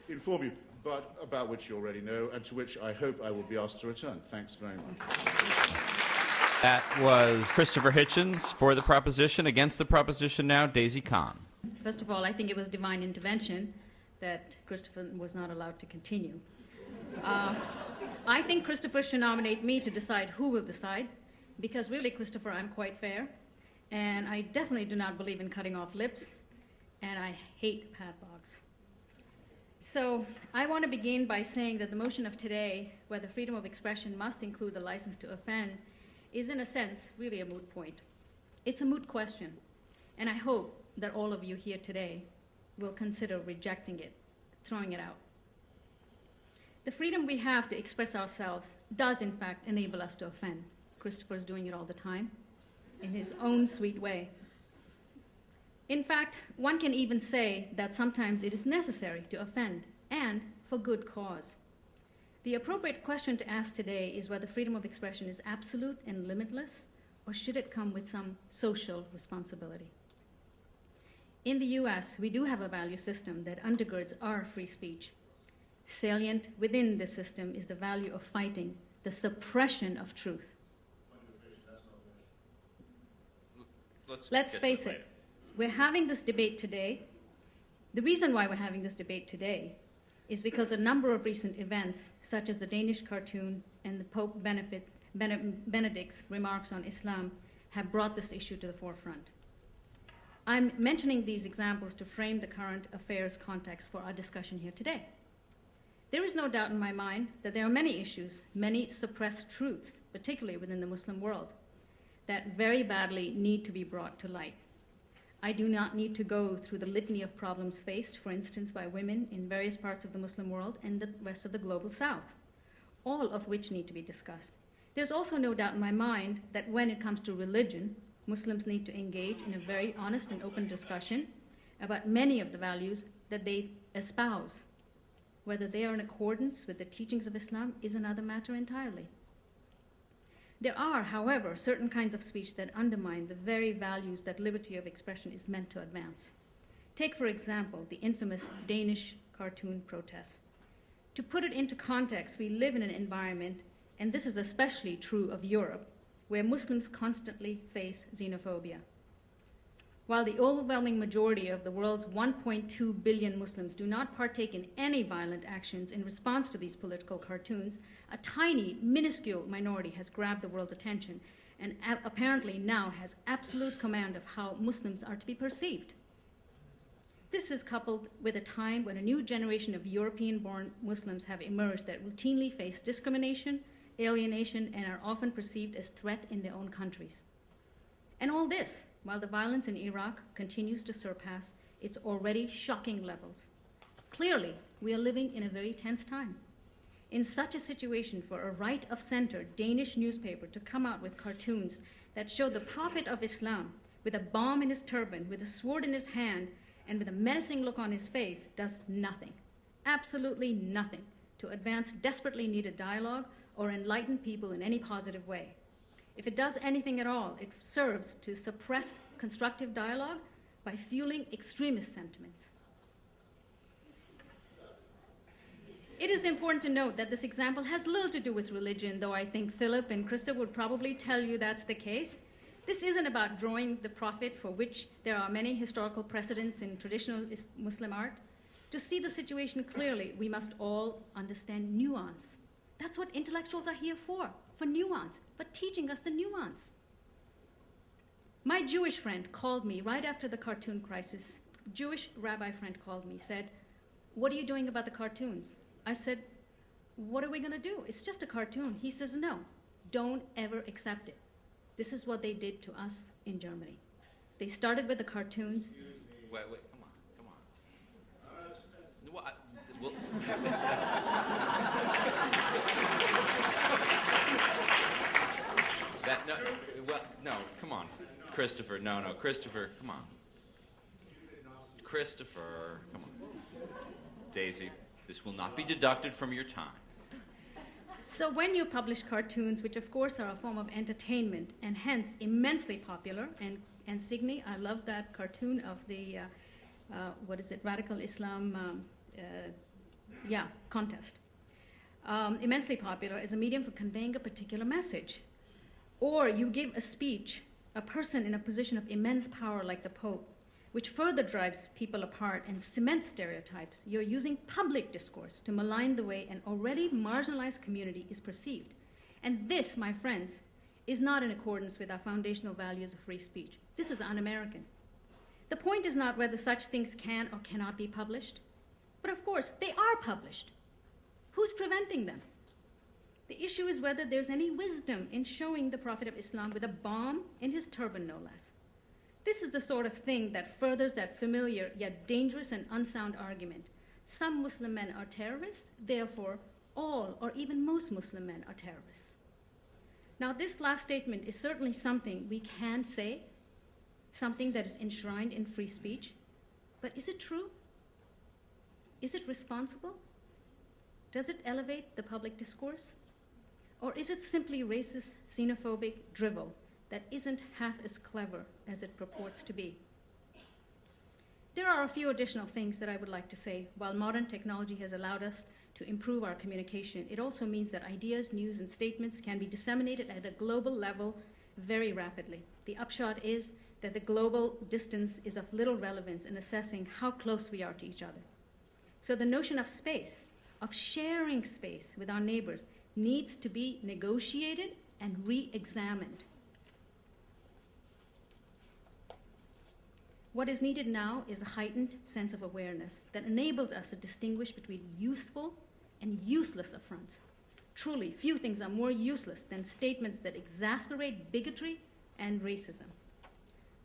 inform you, but about which you already know, and to which I hope I will be asked to return. Thanks very much. That was Christopher Hitchens for the proposition. Against the proposition now, Daisy Kahn. First of all, I think it was divine intervention that Christopher was not allowed to continue. I think Christopher should nominate me to decide who will decide, because really, Christopher, I'm quite fair. and I definitely do not believe in cutting off lips, and I hate padlocks. So I want to begin by saying that the motion of today, whether freedom of expression must include the license to offend, is in a sense really a moot point. It's a moot question, and I hope that all of you here today will consider rejecting it, throwing it out. The freedom we have to express ourselves does in fact enable us to offend. Christopher is doing it all the time in his own sweet way. In fact, one can even say that sometimes it is necessary to offend, and for good cause. The appropriate question to ask today is whether freedom of expression is absolute and limitless, or should it come with some social responsibility? In the US, we do have a value system that undergirds our free speech. Salient within this system is the value of fighting the suppression of truth. Let's face it. We're having this debate today. The reason why we're having this debate today is because a number of recent events, such as the Danish cartoon and the Pope Benedict's remarks on Islam, have brought this issue to the forefront. I'm mentioning these examples to frame the current affairs context for our discussion here today. There is no doubt in my mind that there are many issues, many suppressed truths, particularly within the Muslim world, that very badly need to be brought to light. I do not need to go through the litany of problems faced, for instance, by women in various parts of the Muslim world and the rest of the global south, all of which need to be discussed. There's also no doubt in my mind that when it comes to religion, Muslims need to engage in a very honest and open discussion about many of the values that they espouse. Whether they are in accordance with the teachings of Islam is another matter entirely. There are, however, certain kinds of speech that undermine the very values that liberty of expression is meant to advance. Take, for example, the infamous Danish cartoon protest. To put it into context, we live in an environment, and this is especially true of Europe, where Muslims constantly face xenophobia. While the overwhelming majority of the world's 1.2 billion Muslims do not partake in any violent actions in response to these political cartoons, a tiny, minuscule minority has grabbed the world's attention and apparently now has absolute command of how Muslims are to be perceived. This is coupled with a time when a new generation of European-born Muslims have emerged that routinely face discrimination, alienation, and are often perceived as threat in their own countries. And all this, while the violence in Iraq continues to surpass its already shocking levels. Clearly, we are living in a very tense time. In such a situation, for a right-of-center Danish newspaper to come out with cartoons that show the Prophet of Islam with a bomb in his turban, with a sword in his hand, and with a menacing look on his face does nothing, absolutely nothing, to advance desperately needed dialogue or enlighten people in any positive way. If it does anything at all, it serves to suppress constructive dialogue by fueling extremist sentiments. It is important to note that this example has little to do with religion, though I think Philip and Krista would probably tell you that's the case. This isn't about drawing the prophet, for which there are many historical precedents in traditional Muslim art. To see the situation clearly, we must all understand nuance. That's what intellectuals are here for nuance, for teaching us the nuance. My Jewish friend called me right after the cartoon crisis. Jewish rabbi friend called me, said, "What are you doing about the cartoons?" I said, "What are we going to do? It's just a cartoon." He says, "No, don't ever accept it. This is what they did to us in Germany. They started with the cartoons." Wait, come on. What? Well, no, come on. Christopher, Christopher, come on. Christopher, come on. Daisy, this will not be deducted from your time. So when you publish cartoons, which of course are a form of entertainment and hence immensely popular, and Signe, I love that cartoon of the, Radical Islam contest. Immensely popular as a medium for conveying a particular message. Or you give a speech, a person in a position of immense power like the Pope, which further drives people apart and cements stereotypes. You're using public discourse to malign the way an already marginalized community is perceived. And this, my friends, is not in accordance with our foundational values of free speech. This is un-American. The point is not whether such things can or cannot be published, but of course, they are published. Who's preventing them? The issue is whether there's any wisdom in showing the Prophet of Islam with a bomb in his turban, no less. This is the sort of thing that furthers that familiar yet dangerous and unsound argument. Some Muslim men are terrorists, therefore all or even most Muslim men are terrorists. Now, this last statement is certainly something we can say, something that is enshrined in free speech, but is it true? Is it responsible? Does it elevate the public discourse? Or is it simply racist, xenophobic drivel that isn't half as clever as it purports to be? There are a few additional things that I would like to say. While modern technology has allowed us to improve our communication, it also means that ideas, news, and statements can be disseminated at a global level very rapidly. The upshot is that the global distance is of little relevance in assessing how close we are to each other. So the notion of space, of sharing space with our neighbors, needs to be negotiated and re-examined. What is needed now is a heightened sense of awareness that enables us to distinguish between useful and useless affronts. Truly, few things are more useless than statements that exasperate bigotry and racism.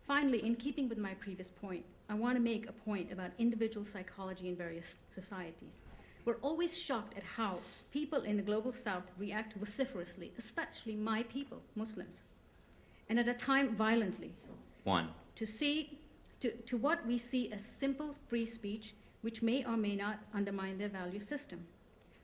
Finally, in keeping with my previous point, I want to make a point about individual psychology in various societies. We're always shocked at how people in the global south react vociferously, especially my people, Muslims, and at a time violently. To what we see as simple free speech, which may or may not undermine their value system.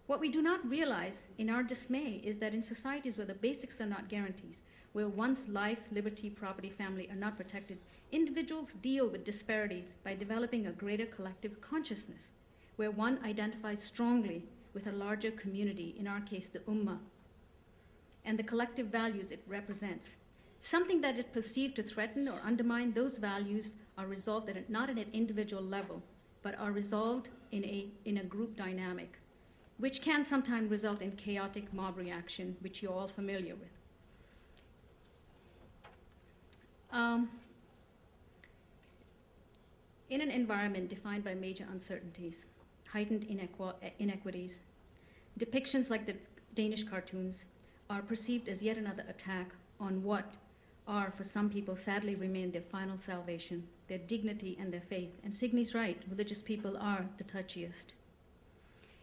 What we do not realize in our dismay is that in societies where the basics are not guarantees, where one's life, liberty, property, family are not protected, individuals deal with disparities by developing a greater collective consciousness, where one identifies strongly with a larger community, in our case the Ummah, and the collective values it represents. Something that is perceived to threaten or undermine those values are resolved not at an individual level, but are resolved in a group dynamic, which can sometimes result in chaotic mob reaction, which you're all familiar with. In an environment defined by major uncertainties, heightened inequities, depictions like the Danish cartoons are perceived as yet another attack on what are, for some people, sadly remain their final salvation, their dignity and their faith. And Signe's right, religious people are the touchiest.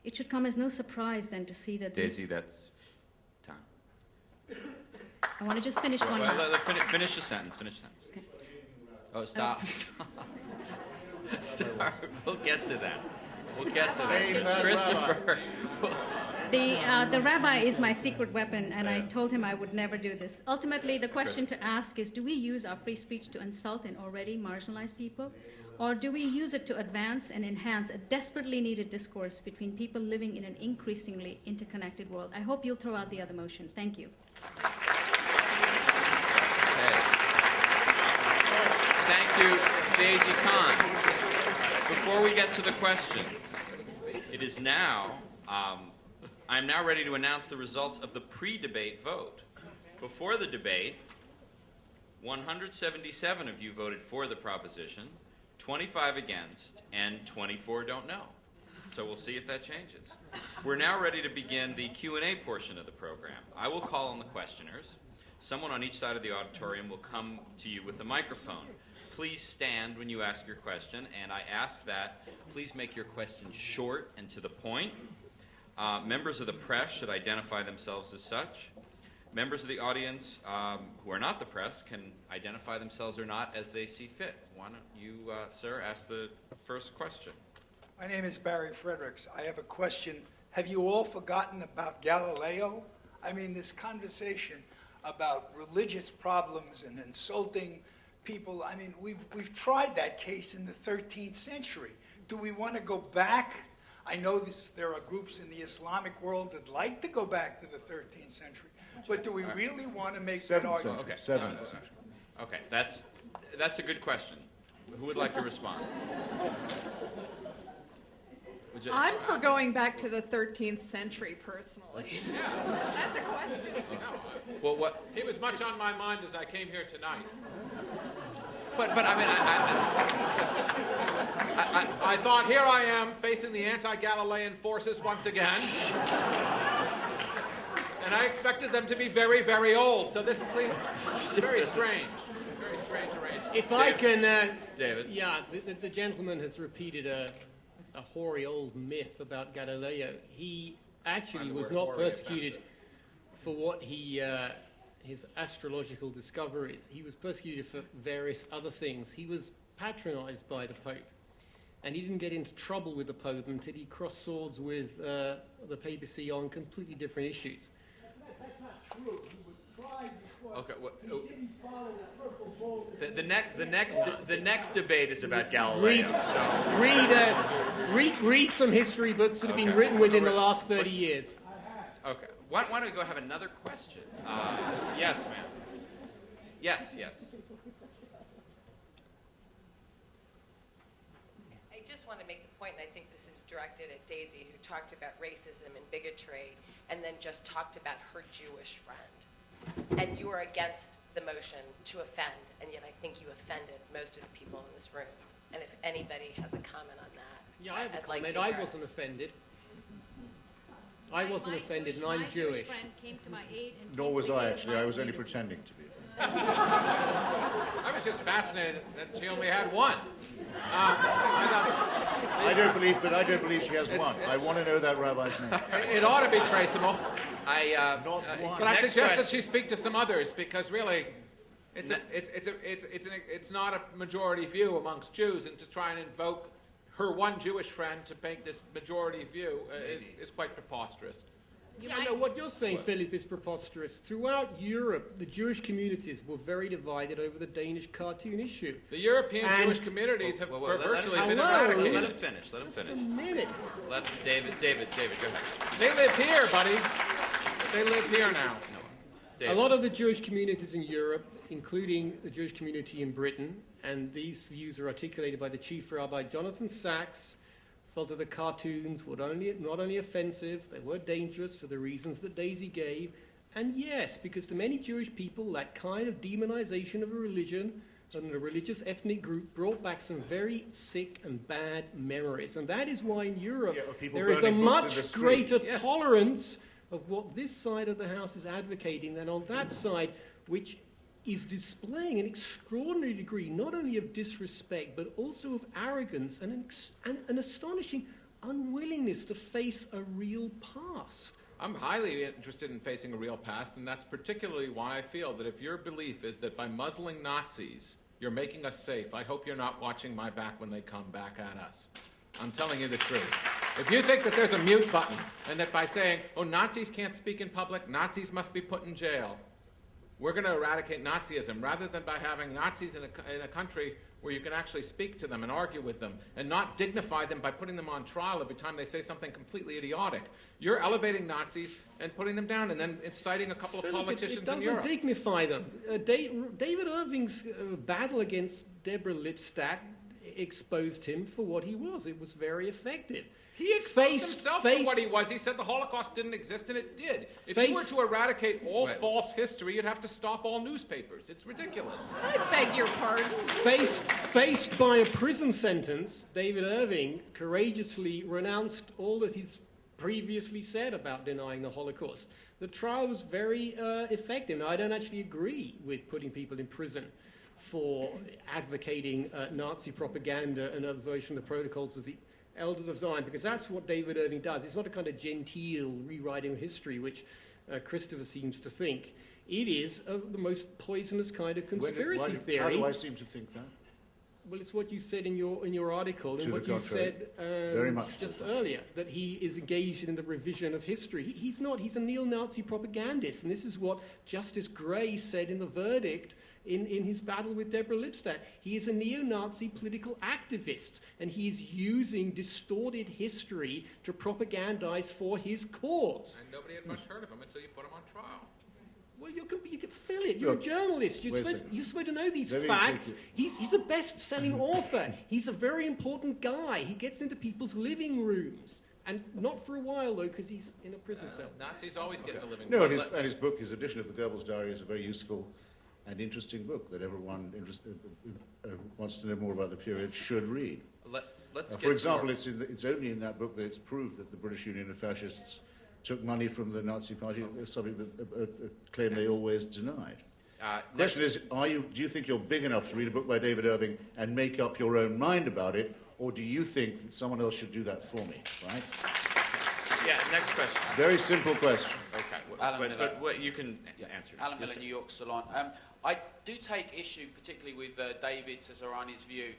It should come as no surprise then to see that... Daisy, that's time. I want to just finish one more. Finish the sentence, Okay. Oh, stop. Sorry, we'll get to that. Christopher. The rabbi is my secret weapon, and I told him I would never do this. Ultimately, the question to ask is, do we use our free speech to insult and already marginalized people? Or do we use it to advance and enhance a desperately needed discourse between people living in an increasingly interconnected world? I hope you'll throw out the other motion. Thank you. Okay. Thank you, Daisy Khan. Before we get to the questions, it is now... I'm now ready to announce the results of the pre-debate vote. Before the debate, 177 of you voted for the proposition, 25 against, and 24 don't know. So we'll see if that changes. We're now ready to begin the Q&A portion of the program. I will call on the questioners. Someone on each side of the auditorium will come to you with a microphone. Please stand when you ask your question, and I ask that please make your question short and to the point. Members of the press should identify themselves as such. Members of the audience who are not the press can identify themselves or not as they see fit. Why don't you, sir, ask the first question? My name is Barry Fredericks. I have a question. Have you all forgotten about Galileo? I mean, this conversation about religious problems and insulting people, I mean, we've tried that case in the 13th century. Do we want to go back? I know there are groups in the Islamic world that like to go back to the 13th century, but do we really want to make that argument? Okay. 7th century. Okay, that's a good question. Who would like to respond? I'm for going back to the 13th century, personally. Yeah. That's a question. Well, what? He was much on my mind as I came here tonight. But I mean, I thought, here I am facing the anti-Galilean forces once again. And I expected them to be very, very old. So this is very strange. Very strange arrangement. If I can... David. Yeah, the gentleman has repeated a hoary old myth about Galileo. He actually was not persecuted for what his astrological discoveries. He was persecuted for various other things. He was patronized by the Pope. And he didn't get into trouble with the Pope until he crossed swords with the papacy on completely different issues. That's not true. He was tried because Okay, he didn't follow the purple bull. The next debate is about Galileo. Read some history books that have been written within the last 30 years. Okay. Why don't we go have another question? Yes, ma'am. Yes. I just want to make the point, and I think this is directed at Daisy, who talked about racism and bigotry, and then just talked about her Jewish friend. And you are against the motion to offend, and yet I think you offended most of the people in this room. And if anybody has a comment on that, Yeah, I have a I'd like comment. to hear I it. wasn't offended. I wasn't offended, and I'm My Jewish. friend came to my aid and Nor came was to the I, aid of actually. my I was only community. pretending to be. I was just fascinated that she only had one. I don't believe she has one. I want to know that rabbi's name. It ought to be traceable. Not one. But I Next suggest that question. she speak to some others, because really, it's not a majority view amongst Jews, and to try and invoke her one Jewish friend to make this majority view is quite preposterous. Yeah, no, what you're saying, Philip, is preposterous. Throughout Europe, the Jewish communities were very divided over the Danish cartoon issue. The European And- Jewish communities have Let virtually him- been Hello? eradicated. Let him finish. Just a minute. Let David, go ahead. They live here, buddy. They live here now. David. A lot of the Jewish communities in Europe, including the Jewish community in Britain, and these views are articulated by the chief rabbi Jonathan Sachs, felt that the cartoons were not only offensive, they were dangerous for the reasons that Daisy gave, and yes, because to many Jewish people, that kind of demonization of a religion and a religious ethnic group brought back some very sick and bad memories. And that is why in Europe Yeah, of people there is a burning books in much the street. greater Yes. tolerance of what this side of the House is advocating than on that side, which is displaying an extraordinary degree not only of disrespect but also of arrogance and an astonishing unwillingness to face a real past. I'm highly interested in facing a real past, and that's particularly why I feel that if your belief is that by muzzling Nazis you're making us safe, I hope you're not watching my back when they come back at us. I'm telling you the truth. If you think that there's a mute button, and that by saying, oh, Nazis can't speak in public, Nazis must be put in jail, we're going to eradicate Nazism, rather than by having Nazis in a country where you can actually speak to them and argue with them, and not dignify them by putting them on trial every time they say something completely idiotic. You're elevating Nazis and putting them down, and then inciting a couple of politicians It doesn't in Europe. dignify them. David Irving's battle against Deborah Lipstadt exposed him for what he was. It was very effective. He exposed himself for what he was. He said the Holocaust didn't exist, and it did. If you were to eradicate all false history, you'd have to stop all newspapers. It's ridiculous. I beg your pardon. Faced by a prison sentence, David Irving courageously renounced all that he's previously said about denying the Holocaust. The trial was very effective. Now, I don't actually agree with putting people in prison for advocating Nazi propaganda and a version of the protocols of the Elders of Zion, because that's what David Irving does. It's not a kind of genteel rewriting of history, which Christopher seems to think. It is the most poisonous kind of conspiracy theory. How do I seem to think that? Well, it's what you said in your article, and To what the you contrary. said Very much just to the earlier, that he is engaged in the revision of history. He's not. He's a neo-Nazi propagandist, and this is what Justice Gray said in the verdict in his battle with Deborah Lipstadt. He is a neo-Nazi political activist, and he is using distorted history to propagandize for his cause. And nobody had much heard of him until you put him on trial. Well, you can feel it. You're a journalist. You're wait a supposed to know these Very facts. interesting. He's a best-selling author. He's a very important guy. He gets into people's living rooms. And not for a while, though, because he's in a prison cell. Nazis always get in the living No, room. and his book, his edition of the Goebbels Diary, is a very useful and interesting book that everyone who wants to know more about the period should read. For example, it's only in that book that it's proved that the British Union of Fascists took money from the Nazi Party, something that a claim they always denied. The question is, do you think you're big enough to read a book by David Irving and make up your own mind about it, or do you think that someone else should do that for me, right? Yeah, next question. Very simple question. Okay, but what you can answer. Alan Miller, New York Salon. I do take issue particularly with David Cesarani's view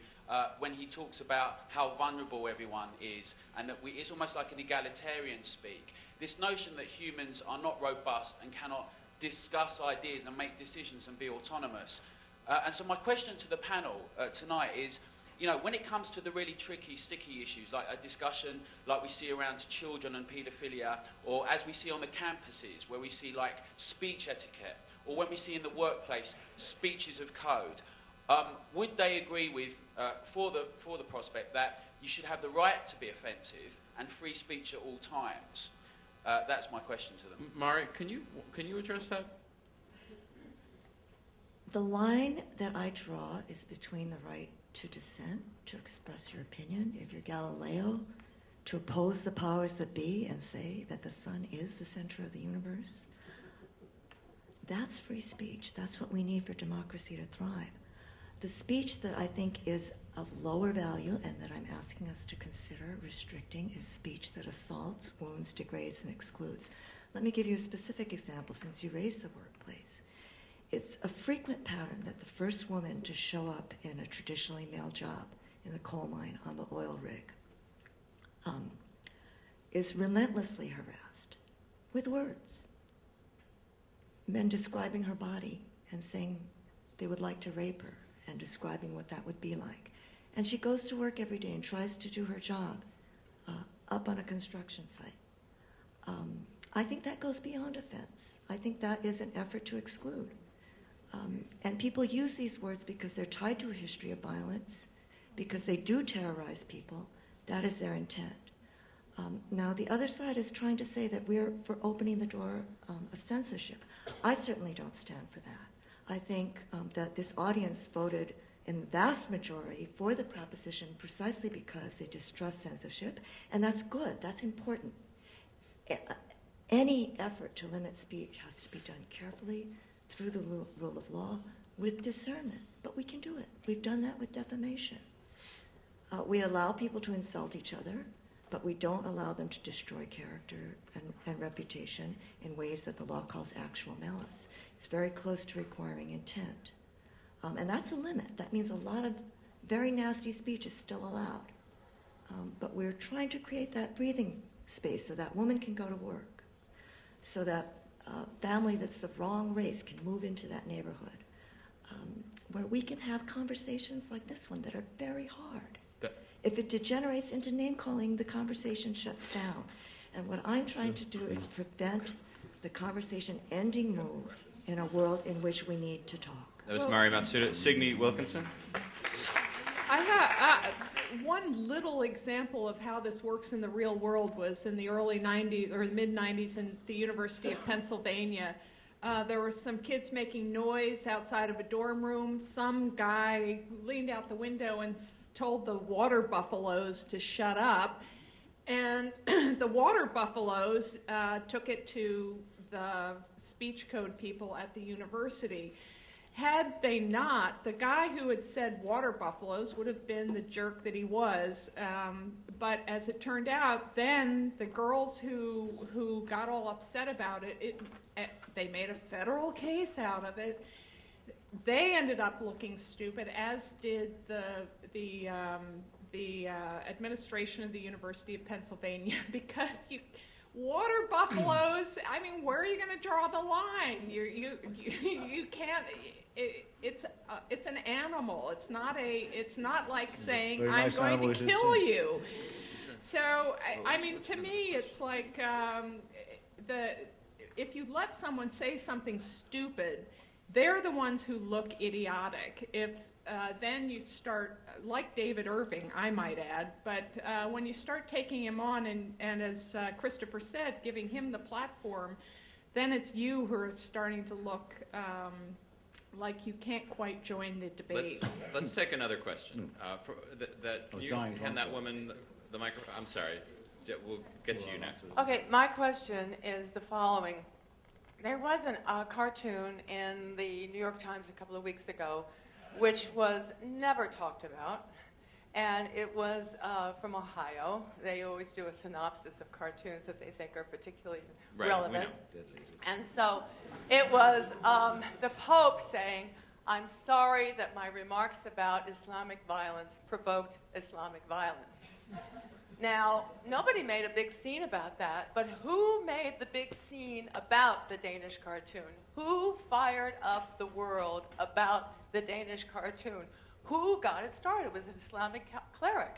when he talks about how vulnerable everyone is, and that it's almost like an egalitarian speak. This notion that humans are not robust and cannot discuss ideas and make decisions and be autonomous. And so my question to the panel tonight is, you know, when it comes to the really tricky, sticky issues, like a discussion like we see around children and paedophilia, or as we see on the campuses, where we see like speech etiquette, or when we see in the workplace speeches of code, would they agree with, for the prospect, that you should have the right to be offensive and free speech at all times? That's my question to them. Mari, can you address that? The line that I draw is between the right to dissent, to express your opinion, if you're Galileo, to oppose the powers that be and say that the sun is the center of the universe. That's free speech. That's what we need for democracy to thrive. The speech that I think is of lower value and that I'm asking us to consider restricting is speech that assaults, wounds, degrades, and excludes. Let me give you a specific example since you raised the workplace. It's a frequent pattern that the first woman to show up in a traditionally male job in the coal mine on the oil rig is relentlessly harassed with words. Men describing her body and saying they would like to rape her and describing what that would be like. And she goes to work every day and tries to do her job up on a construction site. I think that goes beyond offense. I think that is an effort to exclude. And people use these words because they're tied to a history of violence, because they do terrorize people. That is their intent. Now, the other side is trying to say that we're for opening the door of censorship. I certainly don't stand for that. I think that this audience voted in the vast majority for the proposition precisely because they distrust censorship, and that's good. That's important. Any effort to limit speech has to be done carefully, through the rule of law, with discernment. But we can do it. We've done that with defamation. We allow people to insult each other, but we don't allow them to destroy character and reputation in ways that the law calls actual malice. It's very close to requiring intent. And that's a limit. That means a lot of very nasty speech is still allowed. But we're trying to create that breathing space so that woman can go to work, so that family that's the wrong race can move into that neighborhood, where we can have conversations like this one that are very hard. If it degenerates into name-calling, the conversation shuts down. And what I'm trying to do is prevent the conversation-ending move in a world in which we need to talk. That was Mari Matsuda. Signe Wilkinson. I have one little example of how this works in the real world was in the early 90s or the mid-90s in the University of Pennsylvania. There were some kids making noise outside of a dorm room. Some guy leaned out the window and told the water buffaloes to shut up. And the water buffaloes took it to the speech code people at the university. Had they not, the guy who had said water buffaloes would have been the jerk that he was. But as it turned out, then the girls who got all upset about it, they made a federal case out of it. They ended up looking stupid, as did the administration of the University of Pennsylvania, because water buffaloes, I mean, where are you going to draw the line? You can't. It's an animal. It's not like saying Very I'm nice going to animal kill you. So I mean, to me, it's like if you let someone say something stupid, they're the ones who look idiotic. If then you start, like David Irving, I might add, but when you start taking him on and as Christopher said, giving him the platform, then it's you who are starting to look like you can't quite join the debate. Let's take another question. Can you hand that woman the microphone? I'm sorry. We'll get to you next. Okay, my question is the following. There was a cartoon in the New York Times a couple of weeks ago which was never talked about, and it was from Ohio. They always do a synopsis of cartoons that they think are particularly relevant. And so it was the Pope saying, "I'm sorry that my remarks about Islamic violence provoked Islamic violence." Now, nobody made a big scene about that, but who made the big scene about the Danish cartoon? Who fired up the world about the Danish cartoon? Who got it started? It was an Islamic cleric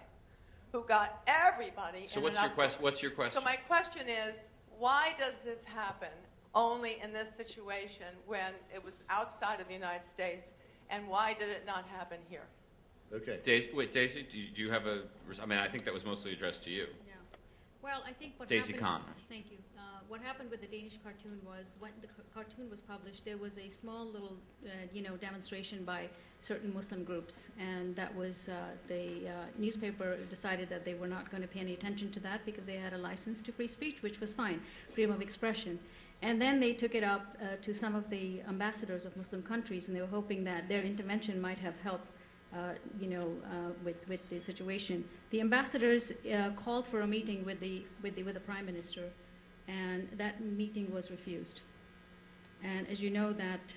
who got everybody. So what's your question? So my question is, why does this happen only in this situation when it was outside of the United States, and why did it not happen here? Okay. Daisy, do you have a... I mean, I think that was mostly addressed to you. Yeah. Well, I think what Daisy happened... Kahn. Thank you. What happened with the Danish cartoon was when the cartoon was published, there was a small little, demonstration by certain Muslim groups, and that was the newspaper decided that they were not going to pay any attention to that because they had a license to free speech, which was fine, freedom of expression. And then they took it up to some of the ambassadors of Muslim countries, and they were hoping that their intervention might have helped with the situation. The ambassadors called for a meeting with the Prime Minister, and that meeting was refused. And as you know, that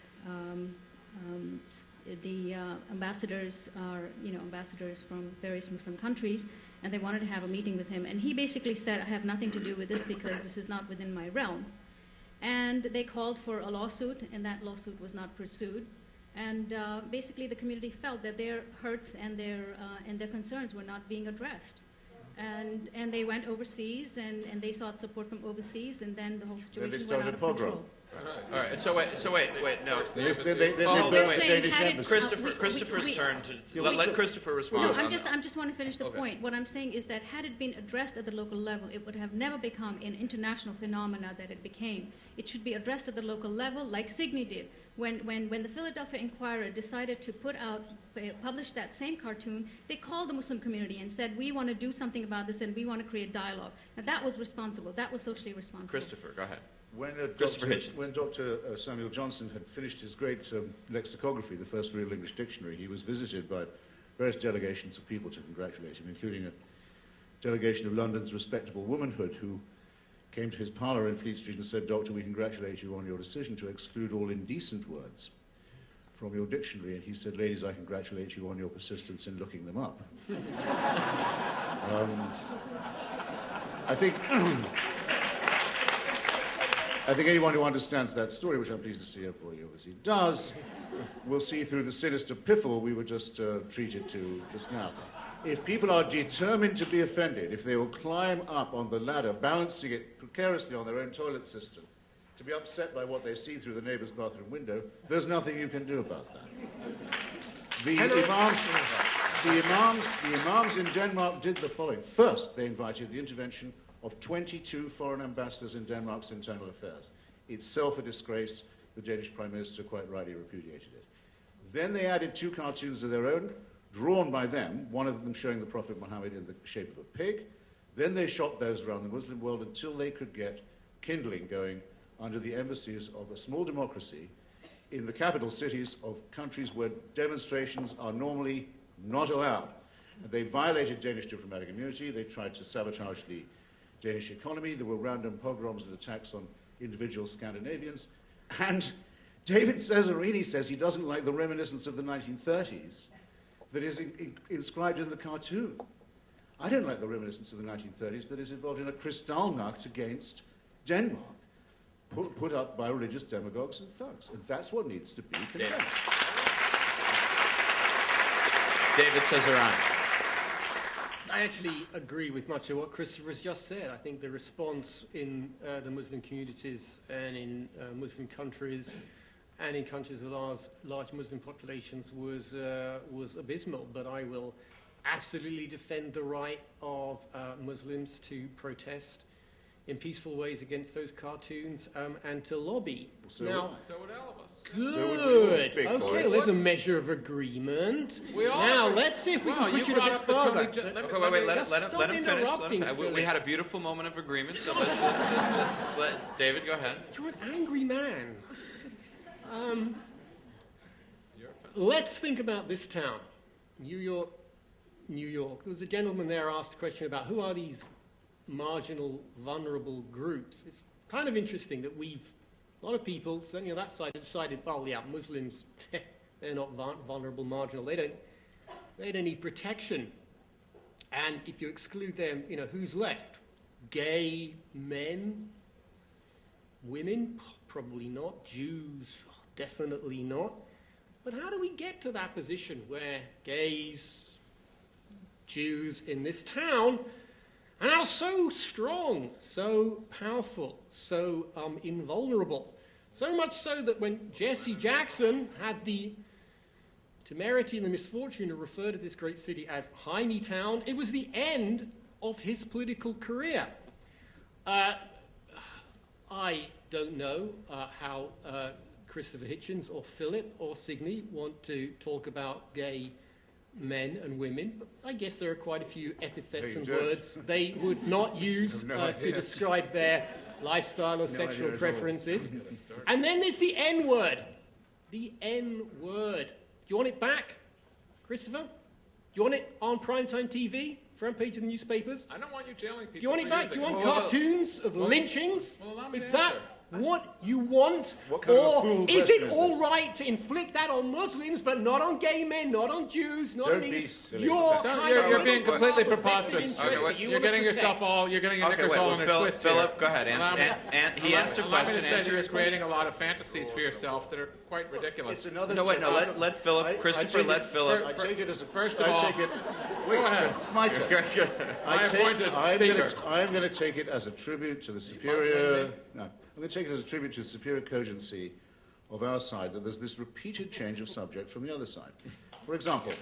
the ambassadors are ambassadors from various Muslim countries, and they wanted to have a meeting with him. And he basically said, "I have nothing to do with this because this is not within my realm." And they called for a lawsuit, and that lawsuit was not pursued. And basically, the community felt that their hurts and their concerns were not being addressed, and they went overseas and they sought support from overseas, and then the whole situation went out of control. All right. So wait. No. Christopher's turn to let Christopher respond. No, I'm just want to finish the point. What I'm saying is that had it been addressed at the local level, it would have never become an international phenomena that it became. It should be addressed at the local level, like Signe did. When the Philadelphia Inquirer decided to publish that same cartoon, they called the Muslim community and said, "We want to do something about this, and we want to create dialogue." Now that was responsible. That was socially responsible. Christopher, go ahead. When Hitchens. Dr. Samuel Johnson had finished his great lexicography, the first real English dictionary, he was visited by various delegations of people to congratulate him, including a delegation of London's respectable womanhood who came to his parlour in Fleet Street and said, "Doctor, we congratulate you on your decision to exclude all indecent words from your dictionary." And he said, "Ladies, I congratulate you on your persistence in looking them up." I think anyone who understands that story, which I'm pleased to see everybody obviously does, will see through the sinister piffle we were just treated to just now. If people are determined to be offended, if they will climb up on the ladder, balancing it precariously on their own toilet system, to be upset by what they see through the neighbour's bathroom window, there's nothing you can do about that. The imams in Denmark did the following. First, they invited the intervention of 22 foreign ambassadors in Denmark's internal affairs. Itself a disgrace. The Danish Prime Minister quite rightly repudiated it. Then they added 2 cartoons of their own, drawn by them, one of them showing the Prophet Muhammad in the shape of a pig. Then they shot those around the Muslim world until they could get kindling going under the embassies of a small democracy in the capital cities of countries where demonstrations are normally not allowed. And they violated Danish diplomatic immunity. They tried to sabotage the Danish economy. There were random pogroms and attacks on individual Scandinavians. And David Cesarani says he doesn't like the reminiscence of the 1930s that is inscribed in the cartoon. I don't like the reminiscence of the 1930s that is involved in a Kristallnacht against Denmark, put up by religious demagogues and thugs. And that's what needs to be condemned. David Cesarani. I actually agree with much of what Christopher has just said. I think the response in the Muslim communities and in Muslim countries and in countries with large Muslim populations was abysmal. But I will absolutely defend the right of Muslims to protest in peaceful ways against those cartoons and to lobby. So now, so would all of us. Good. Big boy. Okay, there's a measure of agreement. Now, let's see if we can push it a bit further. Wait, let him finish. We had a beautiful moment of agreement, so let's let David go ahead. You're an angry man. Let's think about this town, New York. There was a gentleman there asked a question about who are these marginal, vulnerable groups. It's kind of interesting that a lot of people, certainly on that side, have decided, well, yeah, Muslims, they're not vulnerable, marginal. They don't need protection. And if you exclude them, who's left? Gay men? Women? Probably not. Jews? Definitely not. But how do we get to that position where gays, Jews in this town are now so strong, so powerful, so invulnerable? So much so that when Jesse Jackson had the temerity and the misfortune to refer to this great city as Jaime Town, it was the end of his political career. I don't know how Christopher Hitchens or Philip or Signe want to talk about gay men and women, but I guess there are quite a few epithets and words they would not use to describe their lifestyle or sexual preferences. And then there's the N word. The N word. Do you want it back, Christopher? Do you want it on primetime TV? Front page of the newspapers? I don't want you jailing people. Do you want it back? Do you want cartoons of lynchings? Is that what you want? Or is it all right to inflict that on Muslims but not on gay men, not on Jews, not on these? You're being completely preposterous. You're getting yourself you're getting your knickers all in a twist here. Philip, go ahead. He asked a question. I'm going to say you're creating a lot of fantasies for yourself that are quite ridiculous. Let Philip, Christopher, let Philip. I take it as a... First of all... Wait, it's my turn. I'm going to take it as a tribute to the superior... No. I'm going to take it as a tribute to the superior cogency of our side, that there's this repeated change of subject from the other side. For example,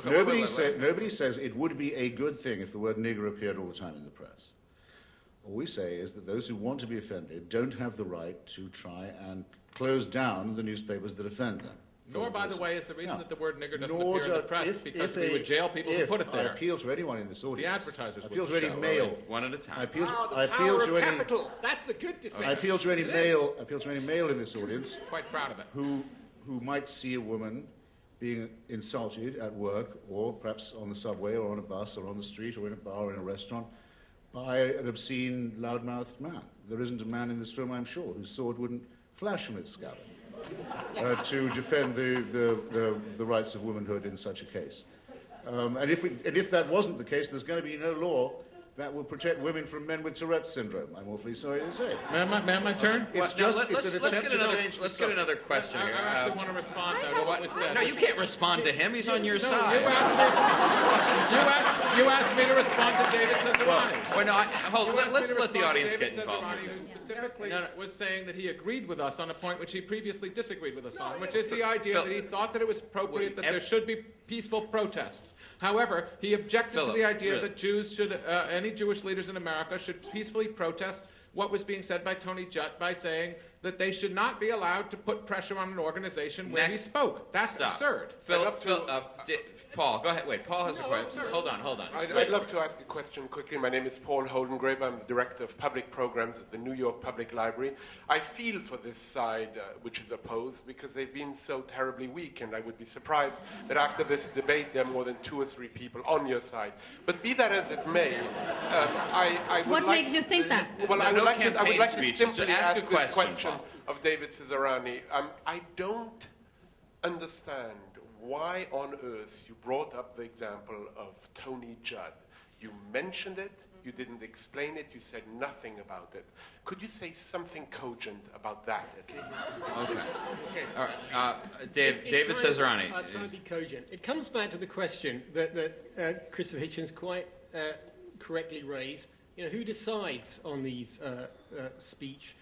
nobody says it would be a good thing if the word nigger appeared all the time in the press. All we say is that those who want to be offended don't have the right to try and close down the newspapers that offend them. Nor, by the way, is the reason that the word nigger doesn't appear in the press because we would jail people who put it there. I appeal to anyone in this audience. The advertisers would. I appeal to any male. One at a time. I appeal to any capital. That's a good defense. I appeal to any male. I appeal to any male in this audience. Quite proud of it. Who might see a woman being insulted at work, or perhaps on the subway, or on a bus, or on the street, or in a bar, or in a restaurant, by an obscene, loudmouthed man. There isn't a man in this room, I'm sure, whose sword wouldn't flash from its scabbard. To defend the rights of womanhood in such a case. And if that wasn't the case, there's going to be no law that will protect women from men with Tourette's syndrome, I'm awfully sorry to say. May I my turn? Let's get another question here. I actually want to respond to what was said. No, you can't respond to him. He's on your side. You asked me to respond to David Cesarani. Let's let the audience get involved. Who specifically was saying that he agreed with us on a point which he previously disagreed with us on, which is the idea that he thought that it was appropriate that there should be peaceful protests. However, he objected to the idea that Jews should, any Jewish leaders in America should peacefully protest what was being said by Tony Judd by saying that they should not be allowed to put pressure on an organization where he spoke. That's absurd. Paul, go ahead. Wait, Paul has a question. Hold on. I'd love to ask a question quickly. My name is Paul Holdengrave. I'm the Director of Public Programs at the New York Public Library. I feel for this side which is opposed because they've been so terribly weak, and I would be surprised that after this debate there are more than 2 or 3 people on your side. But be that as it may, I would What makes you think that? Well, I would like to simply ask a question of David Cesarani. I don't understand why on earth you brought up the example of Tony Judd. You mentioned it, you didn't explain it, you said nothing about it. Could you say something cogent about that at least? Okay. All right. David Cesarani. I'll try to be cogent. It comes back to the question that Christopher Hitchens quite correctly raised. Who decides on these speech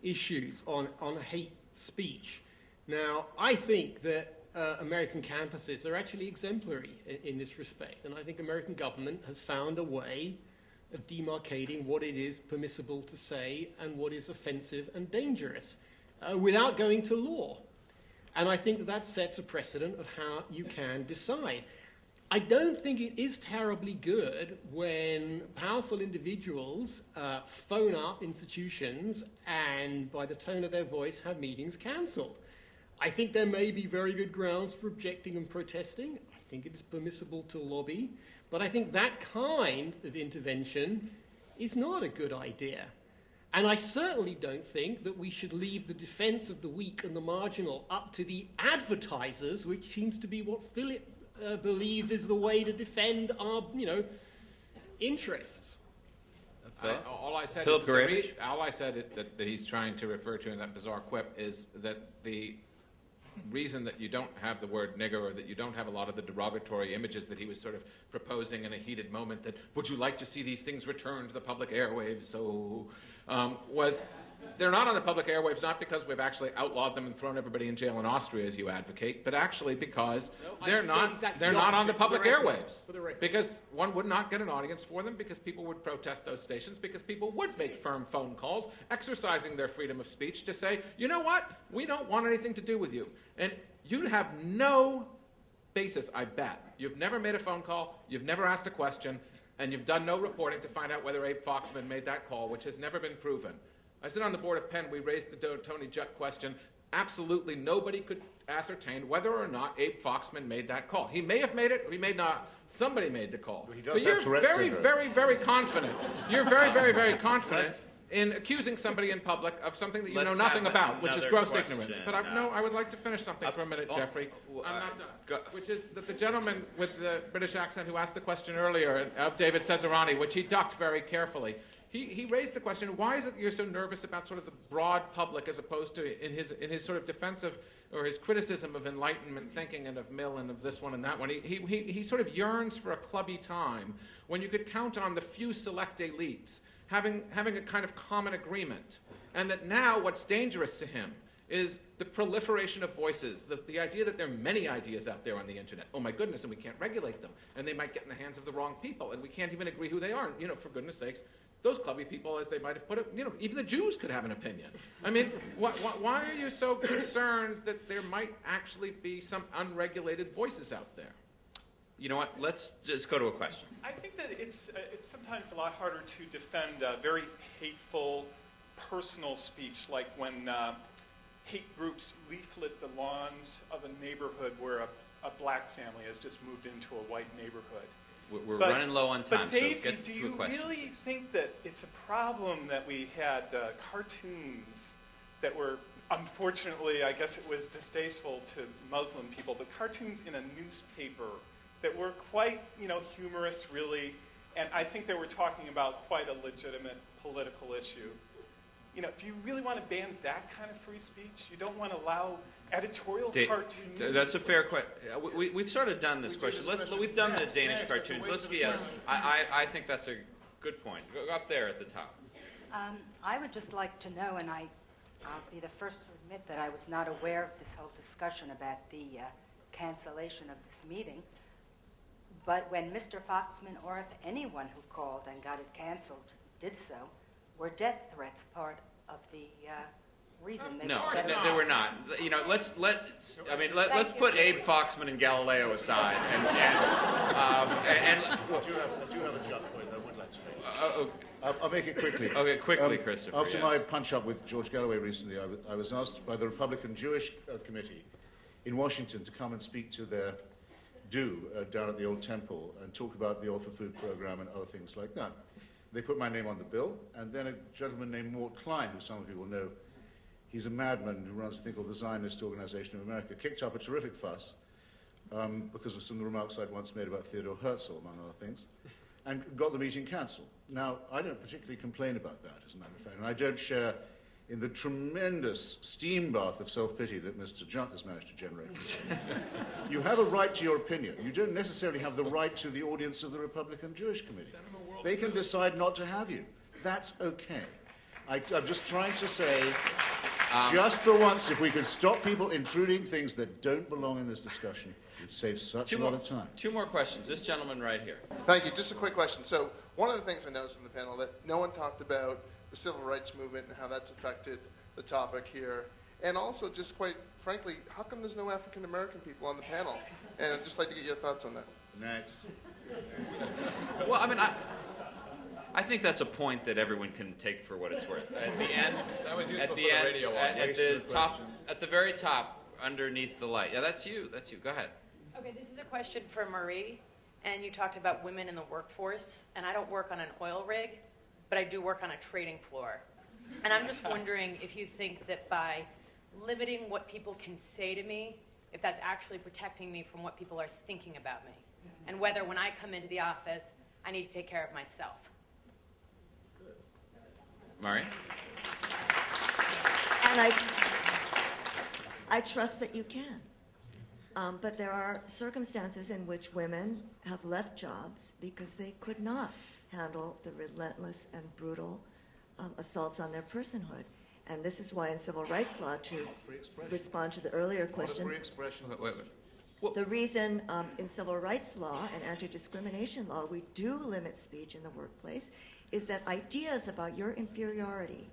issues, on hate speech? Now, I think that American campuses are actually exemplary in this respect, and I think American government has found a way of demarcating what it is permissible to say and what is offensive and dangerous without going to law. And I think that sets a precedent of how you can decide. I don't think it is terribly good when powerful individuals phone up institutions and, by the tone of their voice, have meetings cancelled. I think there may be very good grounds for objecting and protesting. I think it is permissible to lobby. But I think that kind of intervention is not a good idea. And I certainly don't think that we should leave the defense of the weak and the marginal up to the advertisers, which seems to be what Philip believes is the way to defend our, interests. All I said Philip Gourevitch? all I said that he's trying to refer to in that bizarre quip is that the reason that you don't have the word nigger, or that you don't have a lot of the derogatory images that he was sort of proposing in a heated moment, that would you like to see these things returned to the public airwaves, was they're not on the public airwaves not because we've actually outlawed them and thrown everybody in jail in Austria, as you advocate, but actually because they're not on the public airwaves. Because one would not get an audience for them, because people would protest those stations, because people would make firm phone calls, exercising their freedom of speech to say, you know what, we don't want anything to do with you. And you have no basis, I bet. You've never made a phone call, you've never asked a question, and you've done no reporting to find out whether Abe Foxman made that call, which has never been proven. I sit on the board of Penn. We raised the Tony Jutt question. Absolutely nobody could ascertain whether or not Abe Foxman made that call. He may have made it, or he may not. Somebody made the call. Well, he does but have you're Tourette's very, syndrome. very, very confident. You're very, very, very confident in accusing somebody in public of something that you know nothing about, which is gross ignorance. But I would like to finish something for a minute, Jeffrey. I'm not done. Which is that the gentleman with the British accent who asked the question earlier of David Cesarani, which he ducked very carefully, he raised the question, why is it you're so nervous about sort of the broad public as opposed to in his sort of defense of, or his criticism of Enlightenment thinking and of Mill and of this one and that one. He sort of yearns for a clubby time when you could count on the few select elites having a kind of common agreement. And that now what's dangerous to him is the proliferation of voices, the idea that there are many ideas out there on the internet. Oh my goodness, and we can't regulate them. And they might get in the hands of the wrong people, and we can't even agree who they are. And, for goodness sakes, those clubby people, as they might have put it, even the Jews could have an opinion. I mean, why are you so concerned that there might actually be some unregulated voices out there? You know what? Let's just go to a question. I think that it's sometimes a lot harder to defend very hateful, personal speech, like when hate groups leaflet the lawns of a neighborhood where a black family has just moved into a white neighborhood. We're running low on time, but Daisy, so get do to a you question. really think that it's a problem that we had cartoons that were, unfortunately, I guess it was distasteful to Muslim people, but cartoons in a newspaper that were quite, humorous, really, and I think they were talking about quite a legitimate political issue. Do you really want to ban that kind of free speech? You don't want to allow editorial cartoons? That's a fair question. We've sort of done this question. We've done the Danish cartoons. I think that's a good point. Go up there at the top. I would just like to know, and I'll be the first to admit that I was not aware of this whole discussion about the cancellation of this meeting, but when Mr. Foxman, or if anyone who called and got it canceled did so, were death threats part of the reason they they were not. Let's put Abe Foxman and Galileo aside, I do have a jump point I would like to make. I'll make it quickly. Okay, quickly, Christopher. After my punch-up with George Galloway recently, I was asked by the Republican Jewish Committee in Washington to come and speak to their down at the old temple and talk about the All for Food program and other things like that. They put my name on the bill, and then a gentleman named Mort Klein, who some of you will know, he's a madman who runs a thing called the Zionist Organization of America, kicked up a terrific fuss because of some of the remarks I'd once made about Theodore Herzl, among other things, and got the meeting cancelled. Now, I don't particularly complain about that, as a matter of fact, and I don't share in the tremendous steam bath of self-pity that Mr. Jutt has managed to generate. You have a right to your opinion. You don't necessarily have the right to the audience of the Republican Jewish Committee. They can decide not to have you. That's okay. I'm just trying to say, just for once, if we could stop people intruding things that don't belong in this discussion, it saves such a lot of time. Two more questions. This gentleman right here. Thank you. Just a quick question. So one of the things I noticed in the panel that no one talked about the civil rights movement and how that's affected the topic here. And also, just quite frankly, how come there's no African American people on the panel? And I'd just like to get your thoughts on that. Next. Well, I mean, I think that's a point that everyone can take for what it's worth. At the end, that was useful at the for the end, radio at the top, question. at the very top, underneath the light. Yeah, that's you. That's you. Go ahead. Okay, this is a question for Marie, and you talked about women in the workforce, and I don't work on an oil rig, but I do work on a trading floor. And I'm just wondering if you think that by limiting what people can say to me, if that's actually protecting me from what people are thinking about me, and whether when I come into the office, I need to take care of myself. Mari? And I trust that you can. But there are circumstances in which women have left jobs because they could not handle the relentless and brutal assaults on their personhood. And this is why in civil rights law, to respond to the earlier question, Free expression. the reason in civil rights law and anti-discrimination law we do limit speech in the workplace is that ideas about your inferiority,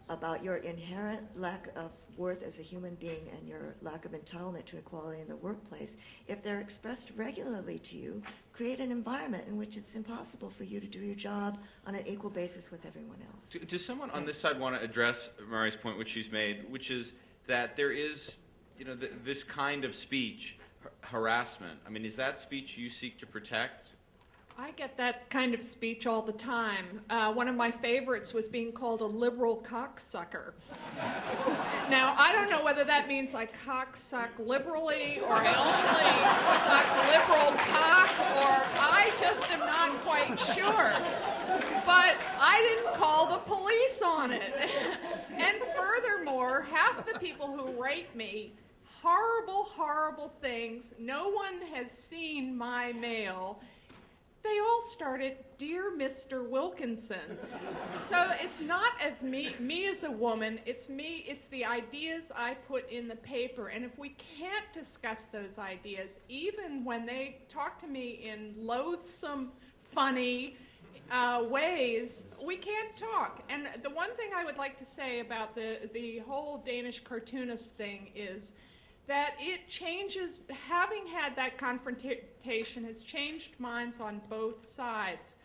about your inherent lack of worth as a human being and your lack of entitlement to equality in the workplace, if they're expressed regularly to you, create an environment in which it's impossible for you to do your job on an equal basis with everyone else. Does someone on this side want to address Mari's point, which she's made, which is that there is, this kind of speech, harassment? I mean, is that speech you seek to protect? I get that kind of speech all the time. One of my favorites was being called a liberal cocksucker. Now, I don't know whether that means I cocksuck liberally or I actually suck liberal cock, or I just am not quite sure. But I didn't call the police on it. And furthermore, half the people who rate me horrible, horrible things, no one has seen my mail. They all started, "Dear Mr. Wilkinson." So it's not as me as a woman, it's me, it's the ideas I put in the paper. And if we can't discuss those ideas, even when they talk to me in loathsome, funny ways, we can't talk. And the one thing I would like to say about the whole Danish cartoonist thing is that it changes, having had that confrontation has changed minds on both sides.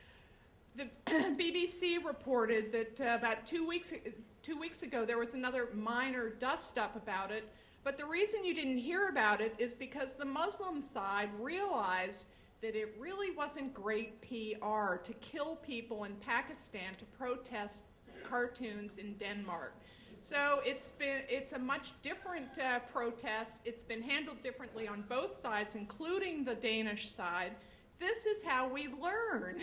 The BBC reported that about 2 weeks ago there was another minor dust-up about it, but the reason you didn't hear about it is because the Muslim side realized that it really wasn't great PR to kill people in Pakistan to protest cartoons in Denmark. So it's a much different protest. It's been handled differently on both sides, including the Danish side. This is how we learn.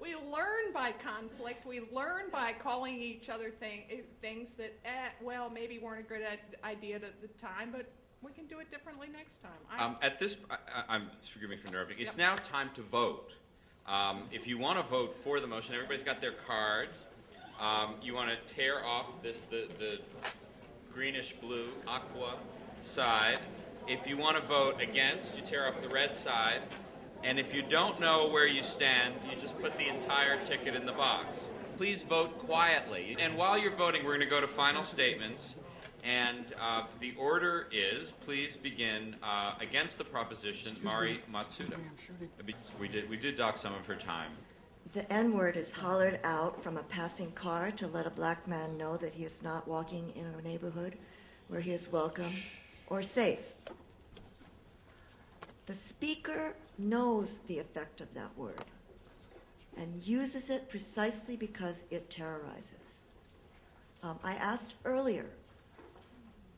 We learn by conflict. We learn by calling each other things that, well, maybe weren't a good idea at the time, but we can do it differently next time. Forgive me for interrupting. It's now time to vote. If you want to vote for the motion, everybody's got their cards. You want to tear off the greenish-blue aqua side. If you want to vote against, you tear off the red side. And if you don't know where you stand, you just put the entire ticket in the box. Please vote quietly. And while you're voting, we're going to go to final statements. And the order is, please begin against the proposition, Mari Matsuda. We did dock some of her time. The N-word is hollered out from a passing car to let a black man know that he is not walking in a neighborhood where he is welcome or safe. The speaker knows the effect of that word and uses it precisely because it terrorizes. I asked earlier,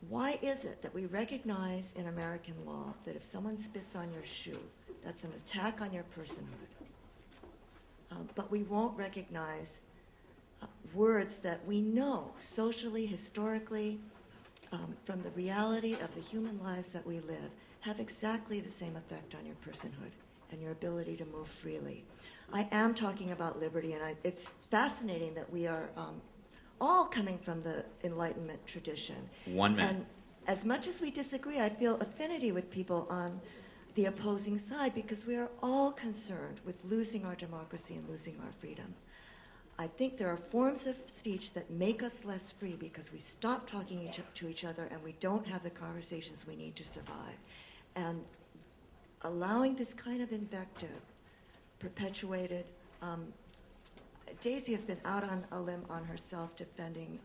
why is it that we recognize in American law that if someone spits on your shoe, that's an attack on your personhood? But we won't recognize words that we know socially, historically, from the reality of the human lives that we live, have exactly the same effect on your personhood and your ability to move freely. I am talking about liberty, and it's fascinating that we are all coming from the Enlightenment tradition. 1 minute. And as much as we disagree, I feel affinity with people on the opposing side because we are all concerned with losing our democracy and losing our freedom. I think there are forms of speech that make us less free because we stop talking to each other and we don't have the conversations we need to survive. And allowing this kind of invective perpetuated, Daisy has been out on a limb on herself defending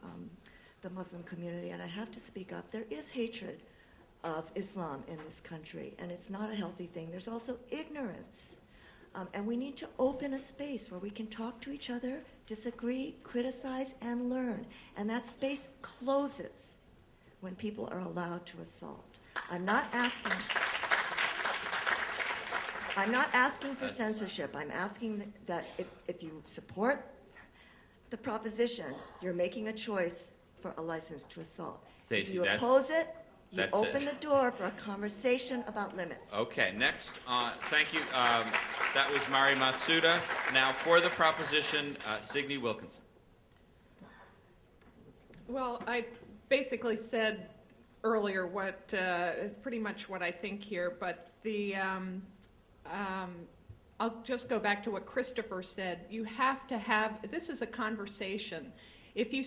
the Muslim community, and I have to speak up. There is hatred of Islam in this country, and it's not a healthy thing. There's also ignorance. And we need to open a space where we can talk to each other, disagree, criticize, and learn. And that space closes when people are allowed to assault. I'm not asking for censorship. I'm asking that if you support the proposition, you're making a choice for a license to assault. Daisy, if you oppose it, you That's open it. the door for a conversation about limits. Okay, next, thank you. That was Mari Matsuda. Now for the proposition, Signe Wilkinson. Well, I basically said earlier what pretty much what I think here, but the I'll just go back to what Christopher said. You have to have, this is a conversation. If you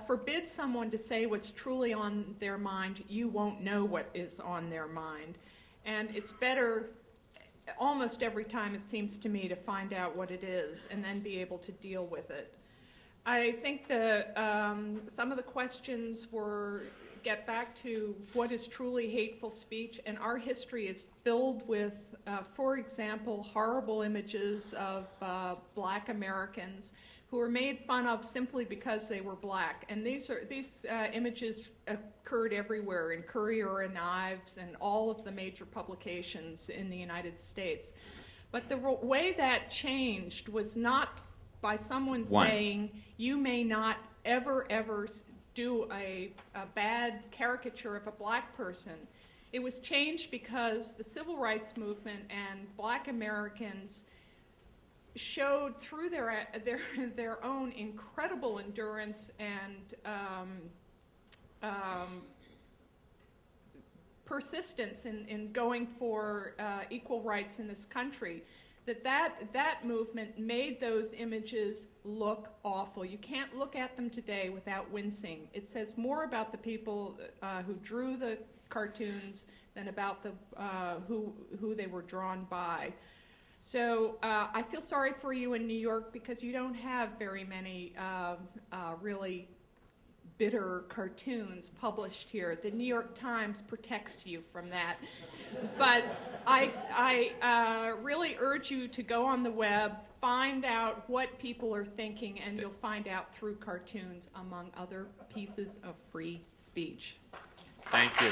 forbid someone to say what's truly on their mind, you won't know what is on their mind. And it's better almost every time, it seems to me, to find out what it is and then be able to deal with it. I think some of the questions get back to what is truly hateful speech, and our history is filled with, for example, horrible images of black Americans who were made fun of simply because they were black. And these images occurred everywhere, in Courier and Ives and all of the major publications in the United States. But the way that changed was not by someone saying, you may not ever do a bad caricature of a black person. It was changed because the civil rights movement and black Americans showed through their own incredible endurance and persistence in going for equal rights in this country, that movement made those images look awful. You can't look at them today without wincing. It says more about the people who drew the cartoons than about who they were drawn by. So I feel sorry for you in New York because you don't have very many really bitter cartoons published here. The New York Times protects you from that. But I really urge you to go on the web, find out what people are thinking, and you'll find out through cartoons, among other pieces of free speech. Thank you.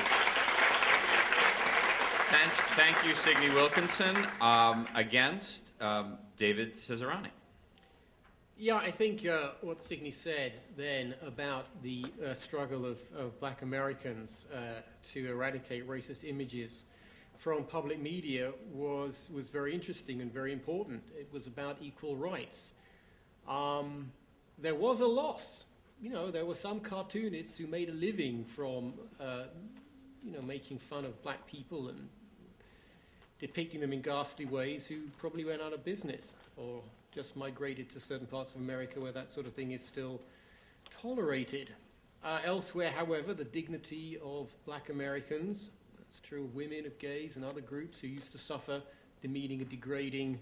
Thank you, Signe Wilkinson. Against, David Cesarani. Yeah, I think what Signe said then about the struggle of black Americans to eradicate racist images from public media was very interesting and very important. It was about equal rights. There was a loss. You know, there were some cartoonists who made a living from, making fun of black people and depicting them in ghastly ways, who probably went out of business or just migrated to certain parts of America where that sort of thing is still tolerated. Elsewhere, however, the dignity of black Americans, that's true of women, of gays, and other groups who used to suffer demeaning and degrading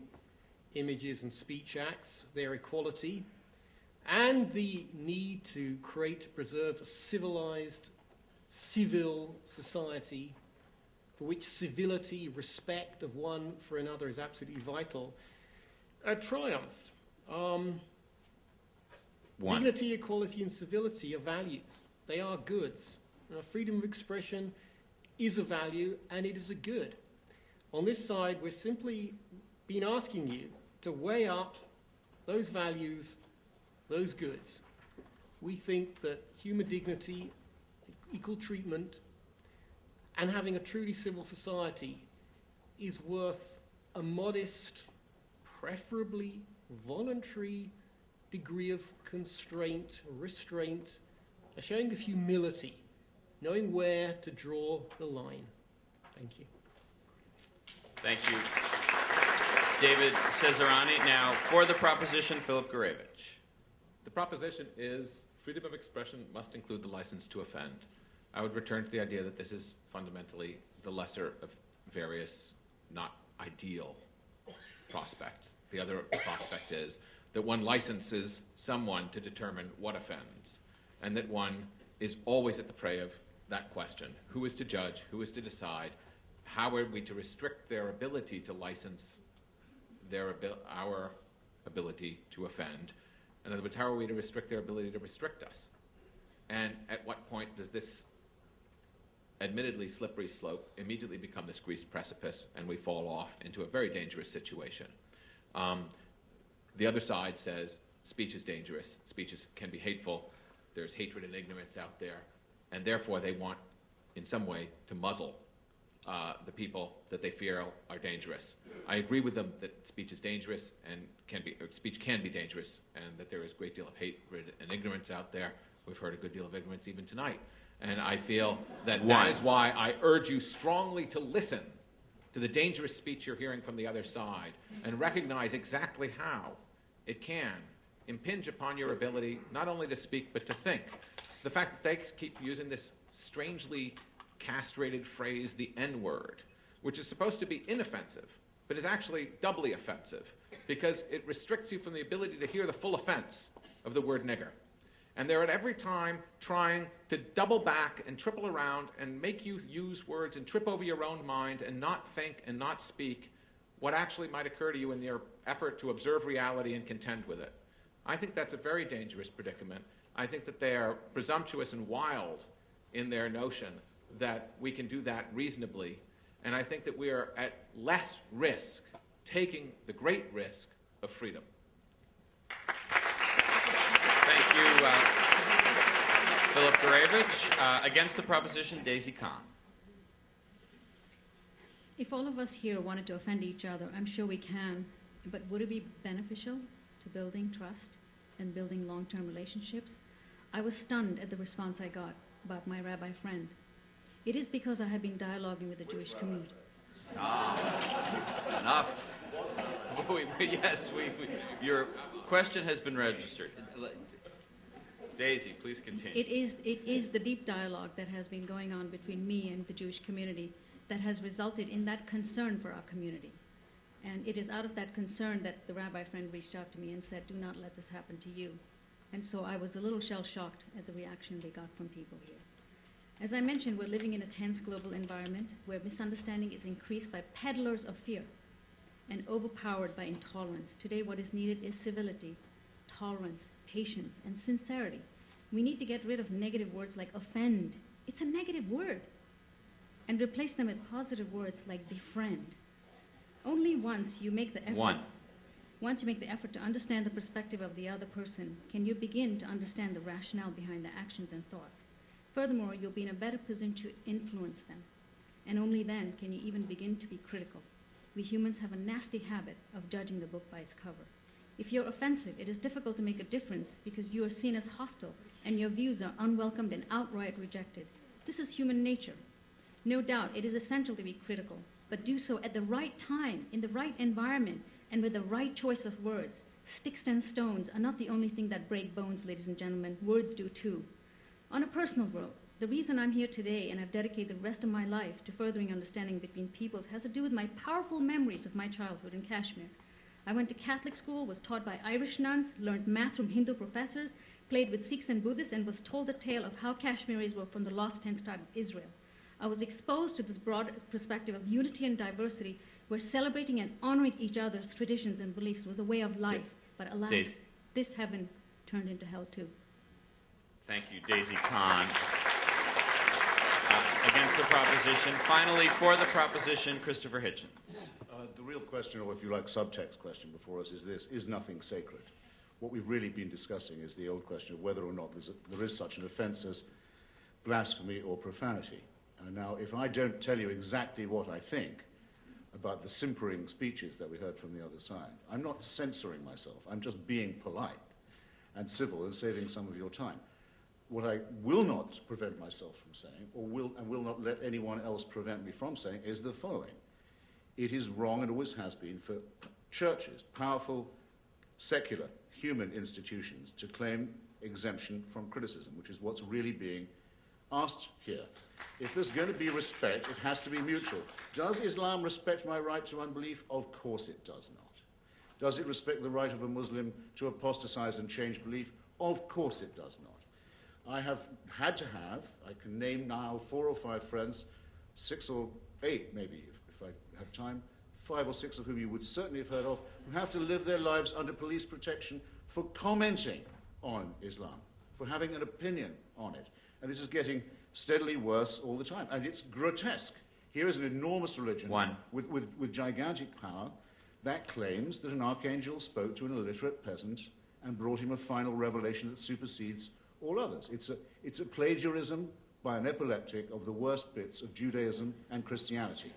images and speech acts, their equality, and the need to preserve a civilized, civil society for which civility, respect of one for another is absolutely vital, triumphed. Dignity, equality, and civility are values. They are goods. Freedom of expression is a value, and it is a good. On this side, we're simply been asking you to weigh up those values, those goods. We think that human dignity, equal treatment, and having a truly civil society is worth a modest, preferably voluntary degree of constraint, restraint, a showing of humility, knowing where to draw the line. Thank you. Thank you. David Cesarani. Now, for the proposition, Philip Gourevitch. The proposition is freedom of expression must include the license to offend. I would return to the idea that this is fundamentally the lesser of various not ideal prospects. The other prospect is that one licenses someone to determine what offends, and that one is always at the prey of that question. Who is to judge? Who is to decide? How are we to restrict their ability to license our ability to offend? In other words, how are we to restrict their ability to restrict us? And at what point does this admittedly slippery slope immediately become this greased precipice and we fall off into a very dangerous situation? The other side says speech is dangerous, can be hateful, there's hatred and ignorance out there, and therefore they want, in some way, to muzzle the people that they fear are dangerous. I agree with them that speech is dangerous and speech can be dangerous, and that there is a great deal of hatred and ignorance out there. We've heard a good deal of ignorance even tonight. And I feel that that is why I urge you strongly to listen to the dangerous speech you're hearing from the other side and recognize exactly how it can impinge upon your ability not only to speak but to think. The fact that they keep using this strangely castrated phrase, the N-word, which is supposed to be inoffensive, but is actually doubly offensive because it restricts you from the ability to hear the full offense of the word nigger. And they're at every time trying to double back and triple around and make you use words and trip over your own mind and not think and not speak what actually might occur to you in their effort to observe reality and contend with it. I think that's a very dangerous predicament. I think that they are presumptuous and wild in their notion that we can do that reasonably. And I think that we are at less risk, taking the great risk of freedom. Thank you, Philip Gourevitch. Against the proposition, Daisy Kahn. If all of us here wanted to offend each other, I'm sure we can, but would it be beneficial to building trust and building long-term relationships? I was stunned at the response I got about my rabbi friend. It is because I have been dialoguing with the Jewish community. Stop. Enough. Yes, your question has been registered. Daisy, please continue. It is the deep dialogue that has been going on between me and the Jewish community that has resulted in that concern for our community. And it is out of that concern that the rabbi friend reached out to me and said, do not let this happen to you. And so I was a little shell-shocked at the reaction we got from people here. As I mentioned, we're living in a tense global environment where misunderstanding is increased by peddlers of fear and overpowered by intolerance. Today, what is needed is civility, tolerance, patience, and sincerity. We need to get rid of negative words like offend. It's a negative word. And replace them with positive words like befriend. Only once you make the effort. Once you make the effort to understand the perspective of the other person, can you begin to understand the rationale behind their actions and thoughts. Furthermore, you'll be in a better position to influence them. And only then can you even begin to be critical. We humans have a nasty habit of judging the book by its cover. If you're offensive, it is difficult to make a difference because you are seen as hostile and your views are unwelcomed and outright rejected. This is human nature. No doubt, it is essential to be critical, but do so at the right time, in the right environment, and with the right choice of words. Sticks and stones are not the only thing that break bones, ladies and gentlemen. Words do too. On a personal note, the reason I'm here today and I've dedicated the rest of my life to furthering understanding between peoples has to do with my powerful memories of my childhood in Kashmir. I went to Catholic school, was taught by Irish nuns, learned math from Hindu professors, played with Sikhs and Buddhists, and was told the tale of how Kashmiris were from the lost 10th tribe of Israel. I was exposed to this broad perspective of unity and diversity, where celebrating and honoring each other's traditions and beliefs was the way of life. But alas, this heaven turned into hell too. Thank you, Daisy Kahn. Against the proposition. Finally, for the proposition, Christopher Hitchens. The real question, or if you like, subtext question before us is this: is nothing sacred? What we've really been discussing is the old question of whether or not there is such an offense as blasphemy or profanity. Now, if I don't tell you exactly what I think about the simpering speeches that we heard from the other side, I'm not censoring myself. I'm just being polite and civil and saving some of your time. What I will not prevent myself from saying, or will not let anyone else prevent me from saying, is the following. it is wrong, and always has been, for churches, powerful, secular, human institutions, to claim exemption from criticism, which is what's really being asked here. If there's going to be respect, it has to be mutual. Does Islam respect my right to unbelief? Of course it does not. Does it respect the right of a Muslim to apostatize and change belief? Of course it does not. I have had to have, I can name now 4 or 5 friends, 6 or 8 maybe, if I have time, 5 or 6 of whom you would certainly have heard of, who have to live their lives under police protection for commenting on Islam, for having an opinion on it. And this is getting steadily worse all the time. And it's grotesque. Here is an enormous religion with gigantic power that claims that an archangel spoke to an illiterate peasant and brought him a final revelation that supersedes all others. It's a plagiarism by an epileptic of the worst bits of Judaism and Christianity.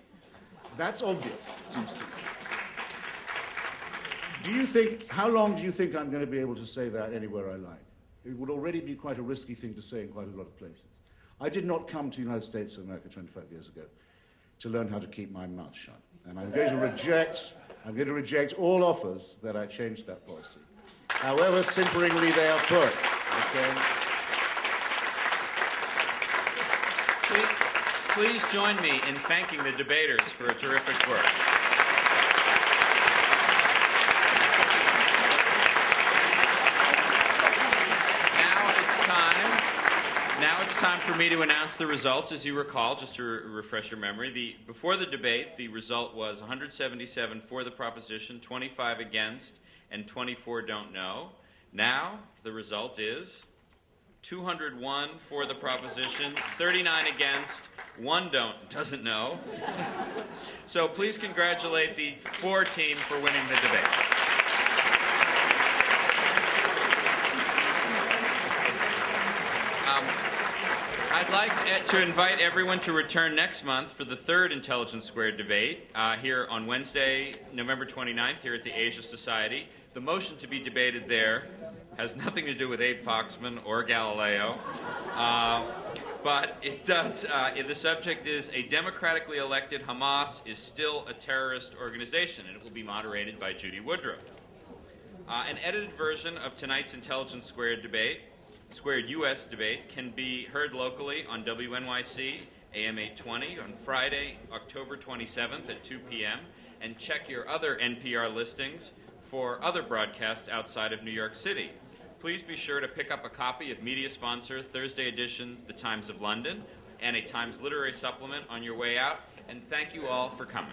That's obvious, it seems to me. How long do you think I'm going to be able to say that anywhere I like? It would already be quite a risky thing to say in quite a lot of places. I did not come to the United States of America 25 years ago to learn how to keep my mouth shut. And I'm going to reject all offers that I change that policy, however simperingly they are put. Okay? Please join me in thanking the debaters for a terrific work. Now it's time for me to announce the results. As you recall, just to refresh your memory, before the debate, the result was 177 for the proposition, 25 against, and 24 don't know. Now the result is 201 for the proposition, 39 against, 1 doesn't know. So please congratulate the 4 team for winning the debate. I'd like to invite everyone to return next month for the 3rd Intelligence Squared debate here on Wednesday, November 29th, here at the Asia Society. The motion to be debated there has nothing to do with Abe Foxman or Galileo, but it does. The subject is a democratically elected Hamas is still a terrorist organization, and it will be moderated by Judy Woodruff. An edited version of tonight's Intelligence Squared US debate can be heard locally on WNYC AM 820 on Friday, October 27th at 2 p.m. and check your other NPR listings for other broadcasts outside of New York City. Please be sure to pick up a copy of media sponsor Thursday edition The Times of London and a Times literary supplement on your way out, and thank you all for coming.